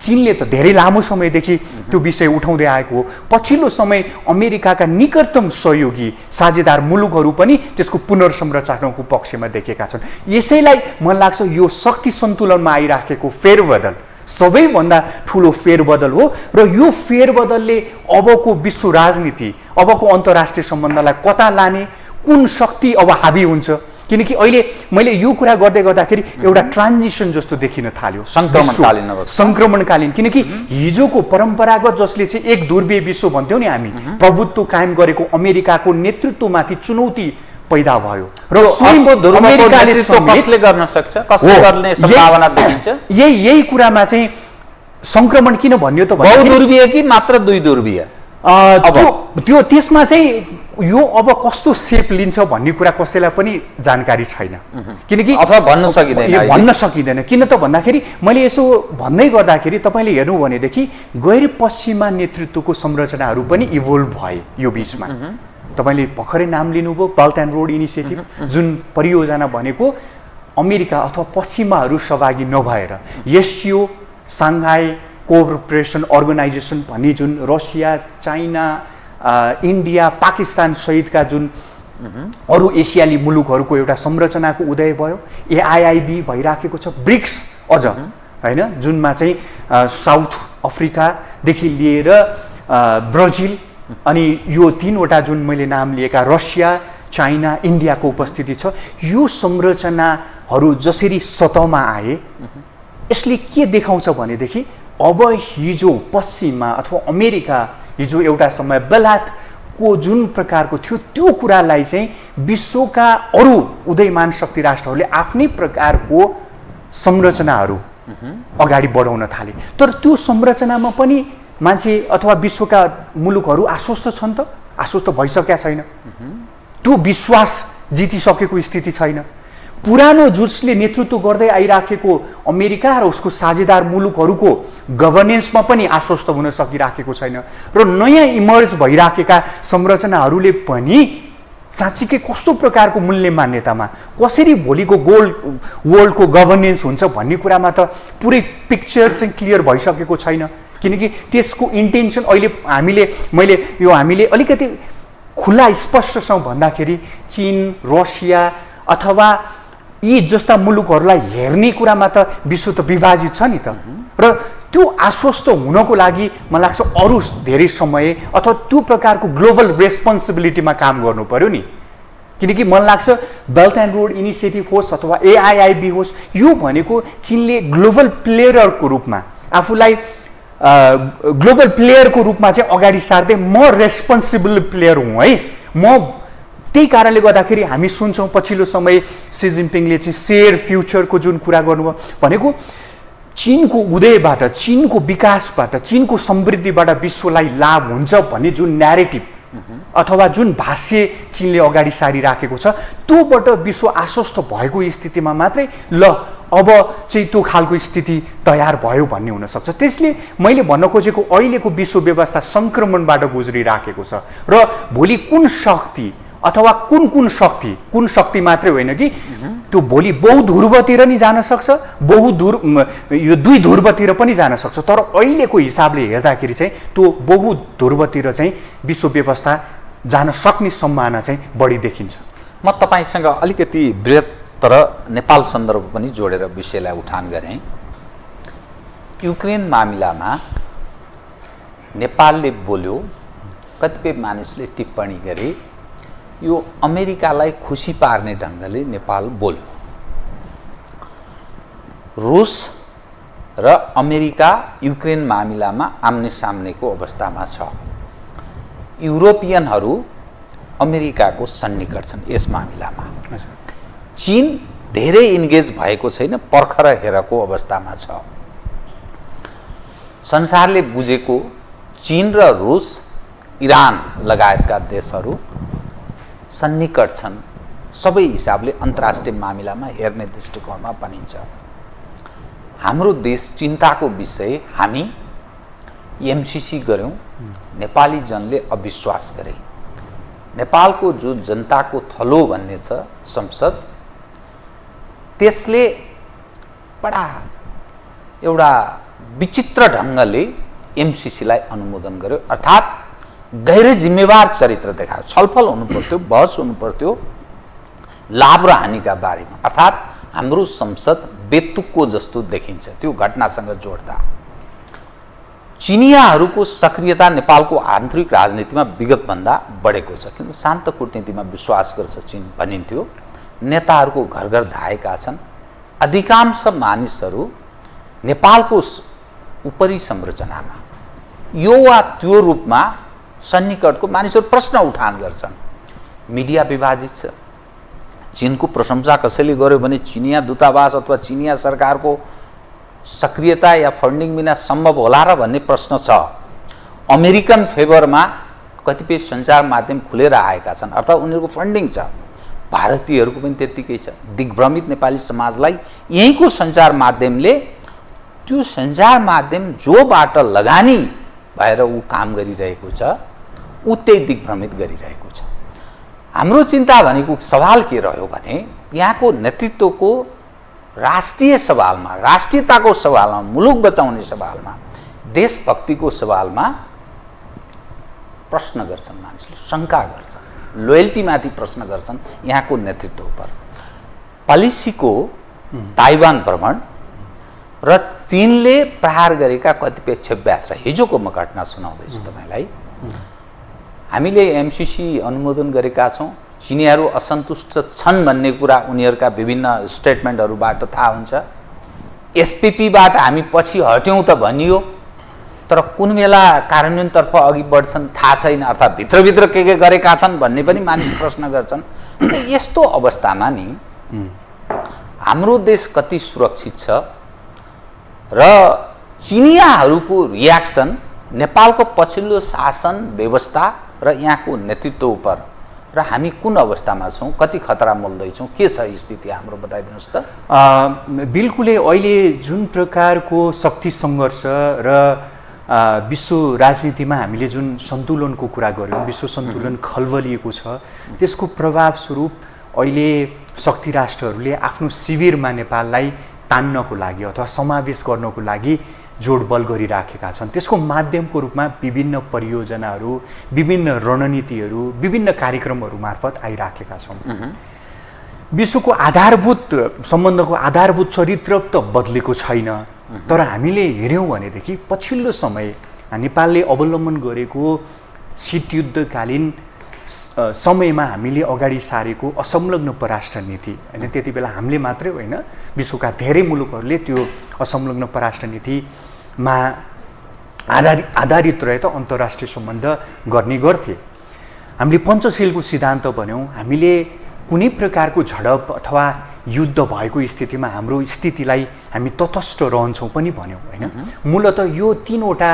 चीनले त धेरै लामो समयदेखि त्यो विषय उठाउँदै आएको हो। पछिल्लो समय अमेरिकाका निकटतम सहयोगी साझेदार मुलुकहरू पनि त्यसको पुनर्संरचनाको पक्षमा देखेका छन्। यसैलाई मलाई लाग्छ यो शक्ति सन्तुलनमा आइराखेको फेरबदल सबैभन्दा ठुलो फेरबदल हो, र यो फेरबदलले अबको विश्व राजनीति, अबको अन्तर्राष्ट्रिय सम्बन्धलाई कता लाने, कुन शक्ति अब हाबी हुन्छ, किनकि अहिले मैले यो कुरा गर्दै गर्दाखेरि एउटा ट्रान्जिसन जस्तो देखिन थाल्यो, सङ्क्रमणकालीन। किनकि हिजोको परम्परागत जसले चाहिँ एक ध्रुवीय विश्व भन्थ्यौँ नि हामी, प्रभुत्व कायम गरेको अमेरिकाको नेतृत्वमाथि चुनौती पैदा भयो र कसले गर्न सक्छ, कसले गर्ने सम्भावना देखिन्छ। यही कुरामा चाहिँ सङ्क्रमण किन भन्यो त, बहुध्रुवीय कि मात्र 2 ध्रुवीय, त्यो त्यसमा चाहिँ यो अब कस्तो सेप लिन्छ भन्ने कुरा कसैलाई पनि जानकारी छैन, किनकि अथवा भन्न सकिँदैन। किन त भन्दाखेरि मैले यसो भन्दै गर्दाखेरि तपाईँले हेर्नु भनेदेखि गैर पश्चिमा नेतृत्वको संरचनाहरू पनि इभोल्भ भए यो बिचमा। तपाईँले भर्खरै नाम लिनुभयो बेल्ट एन्ड रोड इनिसिएटिभ, जुन परियोजना भनेको अमेरिका अथवा पश्चिमाहरू सहभागी नभएर एससिओ, साङ्घाई कोअपरेसन अर्गनाइजेसन भन्ने जुन रसिया, चाइना, इन्डिया, पाकिस्तान सहितका जुन अरू एसियाली मुलुकहरूको एउटा संरचनाको उदय भयो। एआइआइबी भइराखेको छ, ब्रिक्स अझ होइन, जुनमा चाहिँ साउथ अफ्रिकादेखि लिएर ब्राजिल अनि यो 3 वटा जुन मैले नाम लिएका रसिया, चाइना, इन्डियाको उपस्थिति छ। यो संरचनाहरू जसरी सतहमा आए यसले के देखाउँछ भनेदेखि अब हिजो पश्चिममा अथवा अमेरिका, हिजो एउटा समय बेलायतको जुन प्रकारको थियो त्यो कुरालाई चाहिँ विश्वका अरू उदयमान शक्ति राष्ट्रहरूले आफ्नै प्रकारको संरचनाहरू अगाडि बढाउन थाले। तर त्यो संरचनामा पनि मान्छे अथवा विश्वका मुलुकहरू आश्वस्त छन् त? आश्वस्त भइसकेका छैन। त्यो विश्वास जितिसकेको स्थिति छैन। पुरानो जसले नेतृत्व गर्दै आइराखेको अमेरिका र उसको साझेदार मुलुकहरूको गभर्नेन्समा पनि आश्वस्त हुन सकिराखेको छैन र नयाँ इमर्ज भइराखेका संरचनाहरूले पनि साँच्चीकै कस्तो प्रकारको मूल्य मान्यतामा कसरी भोलिको वर्ल्डको गभर्नेन्स हुन्छ भन्ने कुरामा त पुरै पिक्चर चाहिँ क्लियर भइसकेको छैन। किनकि त्यसको इन्टेन्सन अहिले हामीले अलिकति खुला स्पष्टसँग भन्दाखेरि चीन, रसिया अथवा यी जस्ता मुलुकहरूलाई हेर्ने कुरामा त विश्व त विभाजित छ नि त। र त्यो आश्वस्त हुनको लागि मलाई लाग्छ अरू धेरै समय अथवा त्यो प्रकारको ग्लोबल रेस्पोन्सिबिलिटीमा काम गर्नु पर्यो नि। किनकि मलाई लाग्छ बेल्ट एन्ड रोड इनिसिएटिभ होस् अथवा AIIB होस्, यो भनेको चीनले ग्लोबल प्लेयरको रूपमा आफूलाई ग्लोबल प्लेयरको रूपमा चाहिँ अगाडि सार्दै म रेस्पोन्सिबल प्लेयर हुँ है। म त्यही कारणले गर्दाखेरि हामी सुन्छौँ पछिल्लो समय सी जिनपिङले चाहिँ शेयर फ्युचरको जुन कुरा गर्नुभयो भनेको चीनको उदयबाट, चीनको विकासबाट, चीनको समृद्धिबाट विश्वलाई लाभ हुन्छ भन्ने जुन न्यारेटिभ अथवा जुन भाष्य चीनले अगाडि सारिराखेको छ, त्योबाट विश्व आश्वस्त भएको स्थितिमा मात्रै ल अब चाहिँ त्यो खालको स्थिति तयार भयो भन्ने हुनसक्छ। त्यसले मैले भन्न खोजेको अहिलेको विश्व व्यवस्था सङ्क्रमणबाट गुज्रिराखेको छ र भोलि कुन शक्ति अथवा कुन शक्ति मात्रै होइन कि त्यो भोलि बहुध्रुवतिर नि जान सक्छ, यो दुई ध्रुवतिर पनि जान सक्छ। तर अहिलेको हिसाबले हेर्दाखेरि चाहिँ त्यो बहुध्रुवतिर चाहिँ विश्व व्यवस्था जान सक्ने सम्भावना चाहिँ बढी देखिन्छ। म तपाईँसँग अलिकति बृहत्तर नेपाल सन्दर्भ पनि जोडेर विषयलाई उठान गरेँ। युक्रेन मामिलामा नेपालले बोल्यो, कतिपय मानिसले टिप्पणी गरे, यो अमेरिकालाई खुसी पार्ने ढङ्गले नेपाल बोल्यो। रुस र अमेरिका युक्रेन मामिलामा आम्ने सामनेको अवस्थामा छ। युरोपियनहरू अमेरिकाको सन्निकट छन् यस मामिलामा। चीन धेरै इन्गेज भएको छैन, पर्खर हेरको अवस्थामा छ। संसारले बुझेको चीन र रुस, इरान लगायतका देशहरू सन्निकट छन्, सबै हिसाबले अन्तर्राष्ट्रिय मामिलामा हेर्ने दृष्टिकोणमा भनिन्छ। हाम्रो देश चिन्ताको विषय, हामी MCC गऱ्यौँ, नेपाली जनले अविश्वास गरे। नेपालको जो जनताको थलो भन्ने छ संसद, त्यसले बडा एउटा विचित्र ढङ्गले MCCलाई अनुमोदन गर्यो। अर्थात् गैर जिम्मेवार चरित्र देखायो। छलफल हुनु पर्थ्यो, बहस हुनु पर्थ्यो लाभ र हानिका बारेमा। अर्थात् हाम्रो संसद बेतुकको जस्तो देखिन्छ त्यो घटनासँग जोड्दा। चिनियाहरूको सक्रियता नेपालको आन्तरिक राजनीतिमा विगतभन्दा बढेको छ। किनभने शान्त कूटनीतिमा विश्वास गर्छ चीन भनिन्थ्यो। नेताहरूको घर घर धाएका छन्। अधिकांश मानिसहरू नेपालको उपरी संरचनामा यो वा त्यो रूपमा सन्निकटको मानिसहरू प्रश्न उठान गर्छन्। मिडिया विभाजित छ। चीनको प्रशंसा कसैले गर्यो भने चिनिया दूतावास अथवा चिनिया सरकारको सक्रियता या फन्डिङ बिना सम्भव होला र भन्ने प्रश्न छ। अमेरिकन फेभरमा कतिपय सञ्चार माध्यम खुलेर आएका छन्, अर्थात् उनीहरूको फन्डिङ छ। भारतीयहरूको पनि त्यत्तिकै छ। दिग्भ्रमित नेपाली समाजलाई यहीँको सञ्चार माध्यमले, त्यो सञ्चार माध्यम जोबाट लगानी भएर ऊ काम गरिरहेको छ, ऊ त्यही दिग्भ्रमित गरिरहेको छ। हाम्रो चिन्ता भनेको सवाल के रह्यो भने यहाँको नेतृत्वको राष्ट्रिय सवालमा, राष्ट्रियताको सवालमा, मुलुक बचाउने सवालमा, देशभक्तिको सवालमा प्रश्न गर्छन् मानिसले, शङ्का गर्छन्, लोयल्टीमाथि प्रश्न गर्छन् यहाँको नेतृत्व उप। पलिसीको ताइवान भ्रमण र चीनले प्रहार गरेका कतिपय क्षेप्यास र हिजोको म घटना सुनाउँदैछु तपाईँलाई। हामीले MCC अनुमोदन गरेका छौँ। चिनियाहरू असन्तुष्ट छन् भन्ने कुरा उनीहरूका विभिन्न स्टेटमेन्टहरूबाट थाहा हुन्छ। SPPबाट हामी पछि हट्यौँ त भनियो, तर कुन बेला कार्यान्वयनतर्फ अघि बढ्छन् थाहा छैन। अर्थात् भित्रभित्र के गरेका छन् भन्ने पनि मानिस प्रश्न गर्छन्। यस्तो अवस्थामा नि हाम्रो देश कति सुरक्षित छ र चिनियाहरूको रियाक्सन नेपालको पछिल्लो शासन व्यवस्था र यहाँको नेतृत्व उप र हामी कुन अवस्थामा छौँ, कति खतरा मोल्दैछौँ, के छ स्थिति हाम्रो बताइदिनुहोस् त। बिल्कुलै अहिले जुन प्रकारको शक्ति सङ्घर्ष र विश्व राजनीतिमा हामीले जुन सन्तुलनको कुरा गऱ्यौँ, विश्व सन्तुलन खल्बलिएको छ, त्यसको प्रभावस्वरूप अहिले शक्ति राष्ट्रहरूले आफ्नो शिविरमा नेपाललाई तान्नको लागि अथवा समावेश गर्नको लागि जोडबल गरिराखेका छन्। त्यसको माध्यमको रूपमा विभिन्न परियोजनाहरू, विभिन्न रणनीतिहरू, विभिन्न कार्यक्रमहरू मार्फत आइराखेका छौँ। विश्वको आधारभूत सम्बन्धको आधारभूत चरित्र त बदलेको छैन, तर हामीले हेऱ्यौँ भनेदेखि पछिल्लो समय नेपालले अवलम्बन गरेको शीतयुद्धकालीन समयमा हामीले अगाडि सारेको असंलग्न परराष्ट्र नीति, होइन, त्यति बेला हामीले मात्रै होइन, विश्वका धेरै मुलुकहरूले त्यो असंलग्न परराष्ट्र नीतिमा आधारित रहेर अन्तर्राष्ट्रिय सम्बन्ध गर्ने गर्थे। हामीले पञ्चशीलको सिद्धान्त भन्यौँ। हामीले कुनै प्रकारको झडप अथवा युद्ध भएको स्थितिमा हाम्रो स्थितिलाई हामी तटस्थ रहन्छौँ पनि भन्यौँ, होइन। मूलतः यो तीनवटा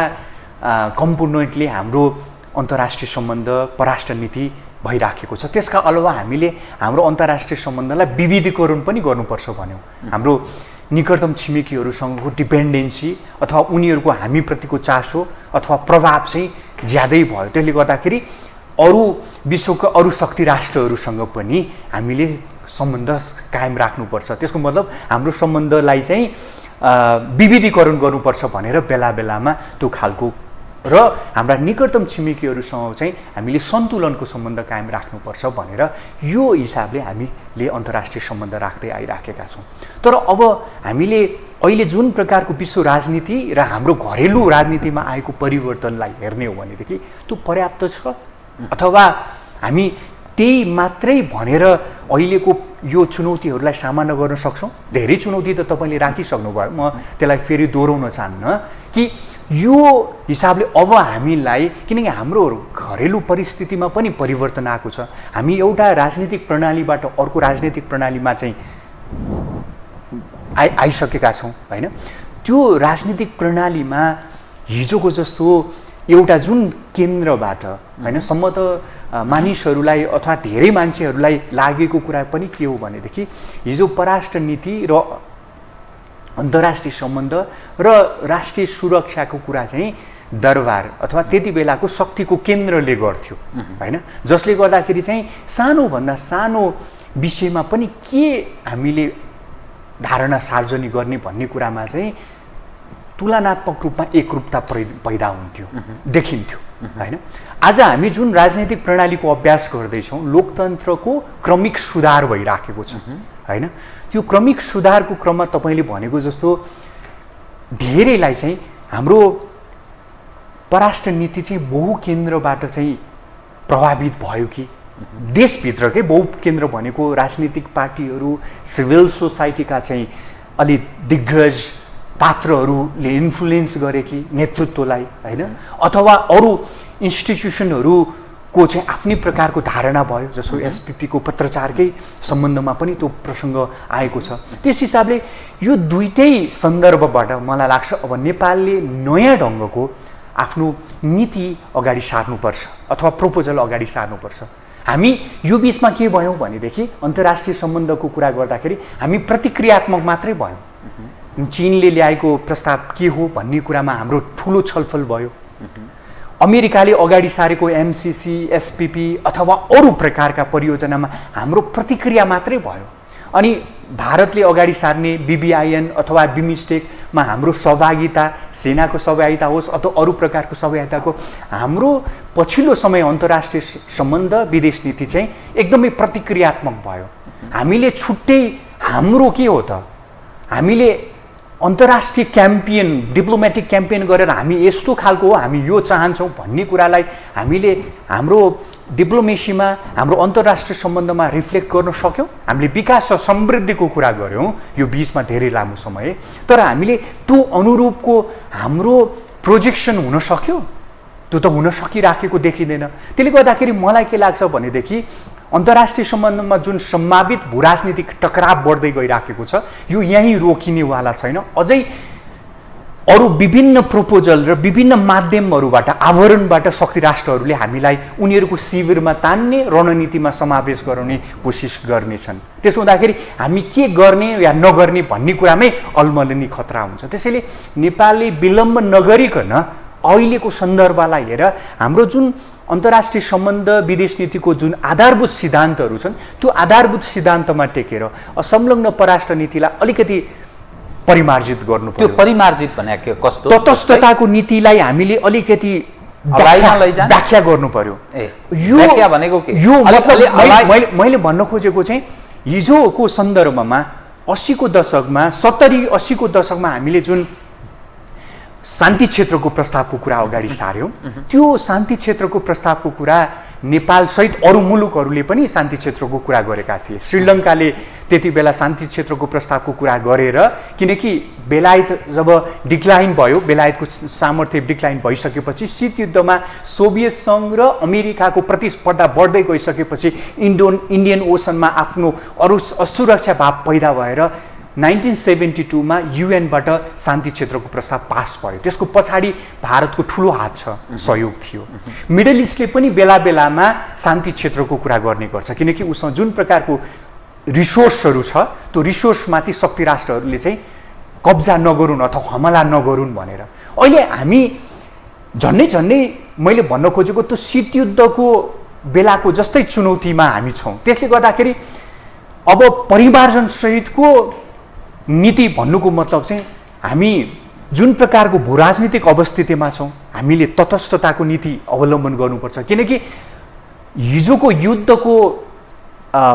कम्पोनेन्टले हाम्रो अन्तर्राष्ट्रिय सम्बन्ध परराष्ट्र नीति भइराखेको छ। त्यसका अलावा हामीले हाम्रो अन्तर्राष्ट्रिय सम्बन्धलाई विविधीकरण पनि गर्नुपर्छ भन्यौँ। हाम्रो निकटतम छिमेकीहरूसँगको डिपेन्डेन्सी अथवा उनीहरूको हामीप्रतिको चासो अथवा प्रभाव चाहिँ ज्यादै भयो। त्यसले गर्दाखेरि अरू विश्वका अरू शक्ति राष्ट्रहरूसँग पनि हामीले सम्बन्ध कायम राख्नुपर्छ। त्यसको मतलब हाम्रो सम्बन्धलाई चाहिँ विविधीकरण गर्नुपर्छ भनेर बेला बेलामा त्यो खालको र हाम्रा निकटतम छिमेकीहरूसँग चाहिँ हामीले सन्तुलनको सम्बन्ध कायम राख्नुपर्छ भनेर यो हिसाबले हामीले अन्तर्राष्ट्रिय सम्बन्ध राख्दै आइराखेका छौँ। तर अब हामीले अहिले जुन प्रकारको विश्व राजनीति र हाम्रो घरेलु राजनीतिमा आएको परिवर्तनलाई हेर्ने हो भनेदेखि त्यो पर्याप्त छ अथवा हामी त्यही मात्रै भनेर अहिलेको यो चुनौतीहरूलाई सामना गर्न सक्छौँ? धेरै चुनौती त तपाईँले राखिसक्नुभयो, म त्यसलाई फेरि दोहोऱ्याउन चाहन्न कि यो हिसाबले अब हामीलाई, किनकि हाम्रो घरेलु परिस्थितिमा पनि परिवर्तन आएको छ, हामी एउटा राजनीतिक प्रणालीबाट अर्को राजनीतिक प्रणालीमा चाहिँ आइसकेका छौँ, होइन। त्यो राजनीतिक प्रणालीमा हिजोको जस्तो एउटा जुन केन्द्रबाट, होइन, सम्भवतः मानिसहरूलाई अथवा धेरै मान्छेहरूलाई लागेको कुरा पनि के हो भनेदेखि हिजो परराष्ट्र नीति र अन्तर्राष्ट्रिय सम्बन्ध र राष्ट्रिय सुरक्षाको कुरा चाहिँ दरबार अथवा त्यति बेलाको शक्तिको केन्द्रले गर्थ्यो, होइन। जसले गर्दाखेरि चाहिँ सानोभन्दा सानो विषयमा पनि के हामीले धारणा सार्वजनिक गर्ने भन्ने कुरामा चाहिँ तुलनात्मक रूपमा एकरूपता पैदा हुन्थ्यो, देखिन्थ्यो, होइन। आज हामी जुन राजनैतिक प्रणालीको अभ्यास गर्दैछौँ, लोकतन्त्रको क्रमिक सुधार भइराखेको छ, होइन। त्यो क्रमिक सुधारको क्रममा तपाईँले भनेको जस्तो धेरैलाई चाहिँ हाम्रो परराष्ट्र नीति चाहिँ बहुकेन्द्रबाट चाहिँ प्रभावित भयो कि देशभित्रकै बहुकेन्द्र भनेको राजनीतिक पार्टीहरू, सिभिल सोसाइटीका चाहिँ अलि दिग्गज पात्रहरूले इन्फ्लुएन्स गरे कि नेतृत्वलाई, होइन, अथवा अरू इन्स्टिट्युसनहरूको चाहिँ आफ्नै प्रकारको धारणा भयो, जस्तो एसपिपीको पत्रचारकै सम्बन्धमा पनि त्यो प्रसङ्ग आएको छ। त्यस हिसाबले यो दुईटै सन्दर्भबाट मलाई लाग्छ अब नेपालले नयाँ ढङ्गको आफ्नो नीति अगाडि सार्नुपर्छ अथवा प्रपोजल अगाडि सार्नुपर्छ। हामी यो बिचमा के भयौँ भनेदेखि अन्तर्राष्ट्रिय सम्बन्धको कुरा गर्दाखेरि हामी प्रतिक्रियात्मक मात्रै भयौँ। चीनले ल्याएको प्रस्ताव के हो भन्ने कुरामा हाम्रो ठुलो छलफल भयो। अमेरिकाले अगाडि सारेको एमसिसी, एसपिपी अथवा अरू प्रकारका परियोजनामा हाम्रो प्रतिक्रिया मात्रै भयो। अनि भारतले अगाडि सार्ने BBIN अथवा बिमस्टेकमा हाम्रो सहभागिता, सेनाको सहभागिता होस् अथवा अरू प्रकारको सहभागिताको हाम्रो पछिल्लो समय अन्तर्राष्ट्रिय सम्बन्ध विदेश नीति चाहिँ एकदमै प्रतिक्रियात्मक भयो। हामीले छुट्टै हाम्रो के हो त, हामीले अन्तर्राष्ट्रिय क्याम्पेन, डिप्लोमेटिक क्याम्पेन गरेर हामी यस्तो खालको हो, हामी यो चाहन्छौँ भन्ने कुरालाई हामीले हाम्रो डिप्लोमेसीमा, हाम्रो अन्तर्राष्ट्रिय सम्बन्धमा रिफ्लेक्ट गर्न सक्यौँ। हामीले विकास र समृद्धिको कुरा गऱ्यौँ यो बिचमा धेरै लामो समय, तर हामीले त्यो अनुरूपको हाम्रो प्रोजेक्सन हुन सक्यो? त्यो त हुन सकिराखेको देखिँदैन। त्यसले गर्दाखेरि मलाई के लाग्छ भनेदेखि अन्तर्राष्ट्रिय सम्बन्धमा जुन सम्भावित भूराजनीतिक टकराव बढ्दै गइराखेको छ यो यहीँ रोकिनेवाला छैन। अझै अरू विभिन्न प्रपोजल र विभिन्न माध्यमहरूबाट, आवरणबाट शक्ति राष्ट्रहरूले हामीलाई उनीहरूको शिविरमा तान्ने, रणनीतिमा समावेश गराउने कोसिस गर्नेछन्। त्यसो हुँदाखेरि हामी के गर्ने या नगर्ने भन्ने कुरामै अलमलनी खतरा हुन्छ। त्यसैले नेपालले विलम्ब नगरिकन अहिलेको सन्दर्भलाई हेरेर हाम्रो जुन अन्तर्राष्ट्रिय सम्बन्ध विदेश नीतिको जुन आधारभूत सिद्धान्तहरू छन् त्यो आधारभूत सिद्धान्तमा टेकेर असंलग्न परराष्ट्र नीतिलाई अलिकति परिमार्जित गर्नु पर्यो। त्यो परिमार्जित भने के कस्तो? तटस्थताको नीतिलाई हामीले अलिकति व्याख्या गर्नु पर्यो। व्याख्या भनेको के? यो मतलब मैले भन्न खोजेको चाहिँ हिजोको सन्दर्भमा 80को दशकमा 70-80को दशकमा हामीले जुन शान्ति क्षेत्रको प्रस्तावको कुरा अगाडि सार्यौं, त्यो शान्ति क्षेत्रको प्रस्तावको कुरा नेपाल सहित अरू मुलुकहरूले पनि शान्ति क्षेत्रको कुरा गरेका थिए। श्रीलङ्काले त्यति बेला शान्ति क्षेत्रको प्रस्तावको कुरा गरेर, किनकि बेलायत जब डिक्लाइन भयो, बेलायतको सामर्थ्य डिक्लाइन भइसकेपछि शीत युद्धमा सोभियत सङ्घ र अमेरिकाको प्रतिस्पर्धा बढ्दै गइसकेपछि इन्डियन ओसनमा आफ्नो अरू असुरक्षा भाव पैदा भएर 1972 मा युएनबाट शान्ति क्षेत्रको प्रस्ताव पास भयो। त्यसको पछाडि भारतको ठुलो हात छ, सहयोग थियो। मिडल इस्टले पनि बेला बेलामा शान्ति क्षेत्रको कुरा गर्ने गर्छ, किनकि उसँग जुन प्रकारको रिसोर्सहरू छ त्यो रिसोर्समाथि शक्ति राष्ट्रहरूले चाहिँ कब्जा नगरून् अथवा हमला नगरून् भनेर। अहिले हामी झन्डै मैले भन्न खोजेको त्यो शीत युद्धको बेलाको जस्तै चुनौतीमा हामी छौँ। त्यसले गर्दाखेरि अब परिमार्जन सहितको नीति भन्नुको मतलब चाहिँ हामी जुन प्रकारको भूराजनीतिक अवस्थितिमा छौँ हामीले तटस्थताको नीति अवलम्बन गर्नुपर्छ, किनकि हिजोको युद्धको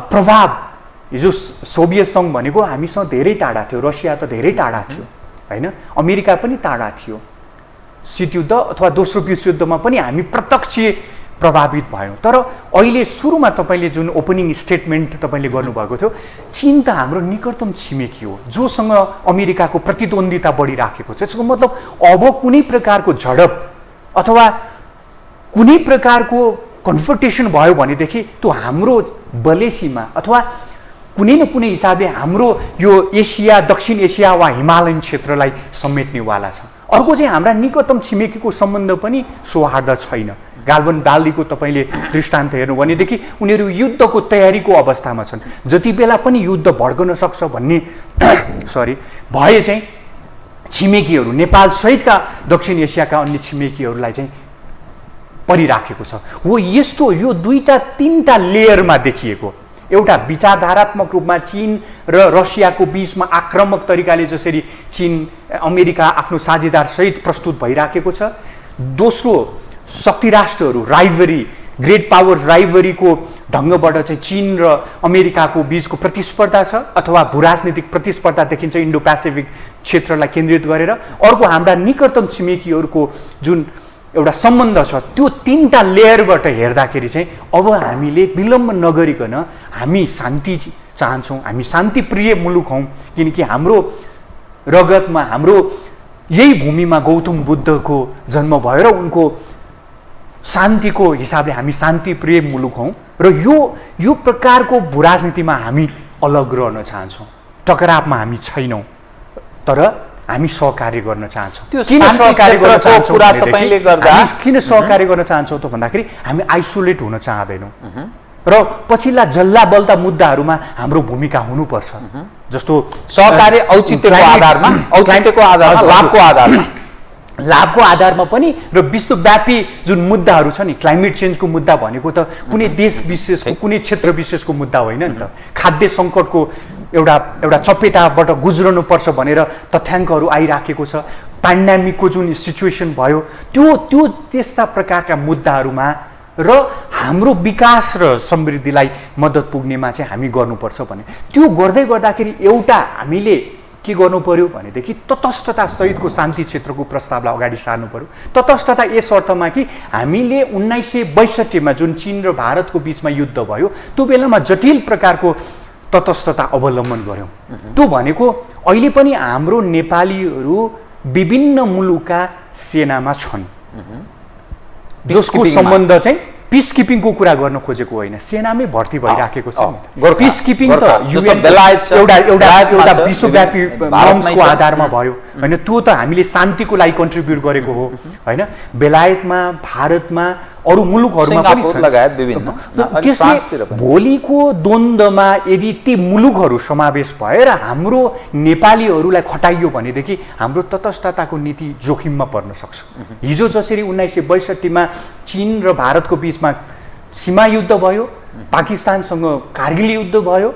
प्रभाव, हिजो सोभियत सङ्घ भनेको हामीसँग धेरै टाढा थियो, रसिया त धेरै टाढा थियो होइन, अमेरिका पनि टाढा थियो। शीत युद्ध अथवा दोस्रो विश्वयुद्धमा पनि हामी प्रत्यक्ष प्रभावित भयौँ। तर अहिले सुरुमा तपाईँले जुन ओपनिङ स्टेटमेन्ट तपाईँले गर्नुभएको थियो, चीन त हाम्रो निकटतम छिमेकी हो जोसँग अमेरिकाको प्रतिद्वन्दिता बढिराखेको छ। यसको मतलब अब कुनै प्रकारको झडप अथवा कुनै प्रकारको कन्फ्रन्टेसन भयो भनेदेखि त्यो हाम्रो बलेसीमा अथवा कुनै न कुनै हिसाबले हाम्रो यो एसिया, दक्षिण एसिया वा हिमालयन क्षेत्रलाई समेट्नेवाला छ। अर्को चाहिँ हाम्रा निकटतम छिमेकीको सम्बन्ध पनि सौहार्द छैन। गाल्बन भ्यालीको तपाईँले दृष्टान्त हेर्नु भनेदेखि उनीहरू युद्धको तयारीको अवस्थामा छन्। जति बेला पनि युद्ध भड्कन सक्छ भन्ने भए चाहिँ छिमेकीहरू नेपाल सहितका दक्षिण एसियाका अन्य छिमेकीहरूलाई चाहिँ परिराखेको छ। हो यस्तो यो 2-3टा लेयरमा देखिएको, एउटा विचारधारात्मक रूपमा चीन र रसियाको बीचमा आक्रामक तरिकाले जसरी चीन अमेरिका आफ्नो साझेदार सहित प्रस्तुत भइराखेको छ, दोस्रो शक्ति राष्ट्रहरू राइभरी, ग्रेट पावर राइभरीको ढङ्गबाट चाहिँ चीन र अमेरिकाको बीचको प्रतिस्पर्धा छ अथवा भूराजनीतिक प्रतिस्पर्धा देखिन्छ इन्डो पेसिफिक क्षेत्रलाई केन्द्रित गरेर। अर्को हाम्रा निकटतम छिमेकीहरूको जुन एउटा सम्बन्ध छ, त्यो 3टा लेयरबाट हेर्दाखेरि चाहिँ अब हामीले विलम्ब नगरिकन हामी शान्ति चाहन्छौँ, हामी शान्तिप्रिय मुलुक हौँ, किनकि हाम्रो रगतमा, हाम्रो यही भूमिमा गौतम बुद्धको जन्म भयो र उनको शान्तिको हिसाबले हामी शान्तिप्रिय मुलुक हौँ र यो प्रकारको भूराजनीतिमा हामी अलग रहन चाहन्छौँ, टकरावमा हामी छैनौँ, तर हामी सहकार्य गर्न चाहन्छौँ। किन सहकार्य गर्न चाहन्छौँ त भन्दाखेरि हामी आइसोलेट हुन चाहँदैनौँ र पछिल्ला जल्ला बल्ता मुद्दाहरूमा हाम्रो भूमिका हुनुपर्छ। जस्तो सहकार्य लाभको आधारमा पनि र विश्वव्यापी जुन मुद्दाहरू छ नि, क्लाइमेट चेन्जको मुद्दा भनेको त कुनै देश विशेषको, कुनै क्षेत्र विशेषको मुद्दा होइन नि त। खाद्य सङ्कटको एउटा चपेटाबाट गुज्रनुपर्छ भनेर तथ्याङ्कहरू आइराखेको छ। पेन्डेमिकको जुन सिचुएसन भयो त्यो त्यस्ता प्रकारका मुद्दाहरूमा र हाम्रो विकास र समृद्धिलाई मद्दत पुग्नेमा चाहिँ हामी गर्नुपर्छ भने, त्यो गर्दै गर्दाखेरि एउटा हामीले के गर्नु पर्यो भनेदेखि तटस्थता सहितको शान्ति क्षेत्रको प्रस्तावलाई अगाडि सार्नु पर्यो। तटस्थता यस अर्थमा कि हामीले 1962 मा जुन चीन र भारतको बीचमा युद्ध भयो त्यो बेलामा जटिल प्रकारको तटस्थता अवलम्बन गर्यौँ। त्यो भनेको अहिले पनि हाम्रो नेपालीहरू विभिन्न मुलुकका सेनामा छन्, जसको सम्बन्ध चाहिँ पिस किपिङको कुरा गर्न खोजेको होइन, सेनामै भर्ती भइराखेको छ। पिस किपिङ त एउटा विश्वव्यापी नर्म्सको आधारमा भयो होइन, त्यो त हामीले शान्तिको लागि कन्ट्रिब्युट गरेको हो होइन। बेलायतमा, भारतमा अरू मुलुकहरूमा पनि सिङ्गापुर छन्। लगायत विभिन्न, अलि फ्रान्सतिर त्यसले पनि। भोलिको द्वन्द्वमा यदि ती मुलुकहरू समावेश भएर हाम्रो नेपालीहरूलाई खटाइयो भनेदेखि हाम्रो तटस्थताको नीति जोखिममा पर्न सक्छ। हिजो जसरी 1962 चीन र भारतको बीचमा सीमा युद्ध भयो, पाकिस्तानसँग कारगिल युद्ध भयो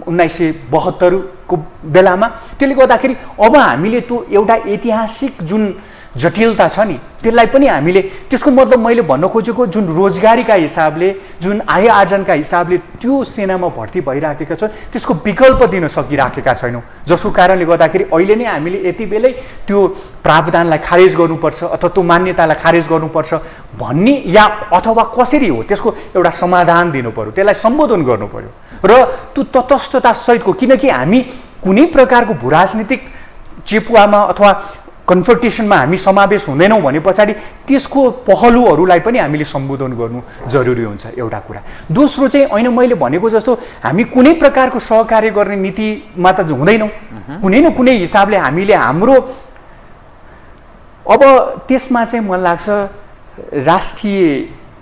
1972 को बेलामा, त्यसले गर्दाखेरि अब हामीले त्यो एउटा ऐतिहासिक जुन जटिलता छ नि त्यसलाई पनि हामीले, त्यसको मतलब मैले भन्न खोजेको जुन रोजगारीका हिसाबले, जुन आय आर्जनका हिसाबले त्यो सेनामा भर्ती भइराखेका छन् त्यसको विकल्प दिन सकिराखेका छैनौँ, जसको कारणले गर्दाखेरि अहिले नै हामीले यति बेलै त्यो प्रावधानलाई खारेज गर्नुपर्छ अथवा त्यो मान्यतालाई खारेज गर्नुपर्छ भन्ने, या अथवा कसरी हो त्यसको एउटा समाधान दिनु पर्यो, त्यसलाई सम्बोधन गर्नु पर्यो र त्यो तटस्थता सहितको, किनकि हामी कुनै प्रकारको भूराजनीतिक चेपुवामा अथवा कन्फ्रन्टेसनमा हामी समावेश हुँदैनौँ भने पछाडि त्यसको पहलुहरूलाई पनि हामीले सम्बोधन गर्नु जरुरी हुन्छ, एउटा कुरा। दोस्रो चाहिँ होइन, मैले भनेको जस्तो हामी कुनै प्रकारको सहकार्य गर्ने नीतिमा त हुँदैनौँ, कुनै न कुनै हिसाबले हामीले हाम्रो, अब त्यसमा चाहिँ मलाई लाग्छ राष्ट्रिय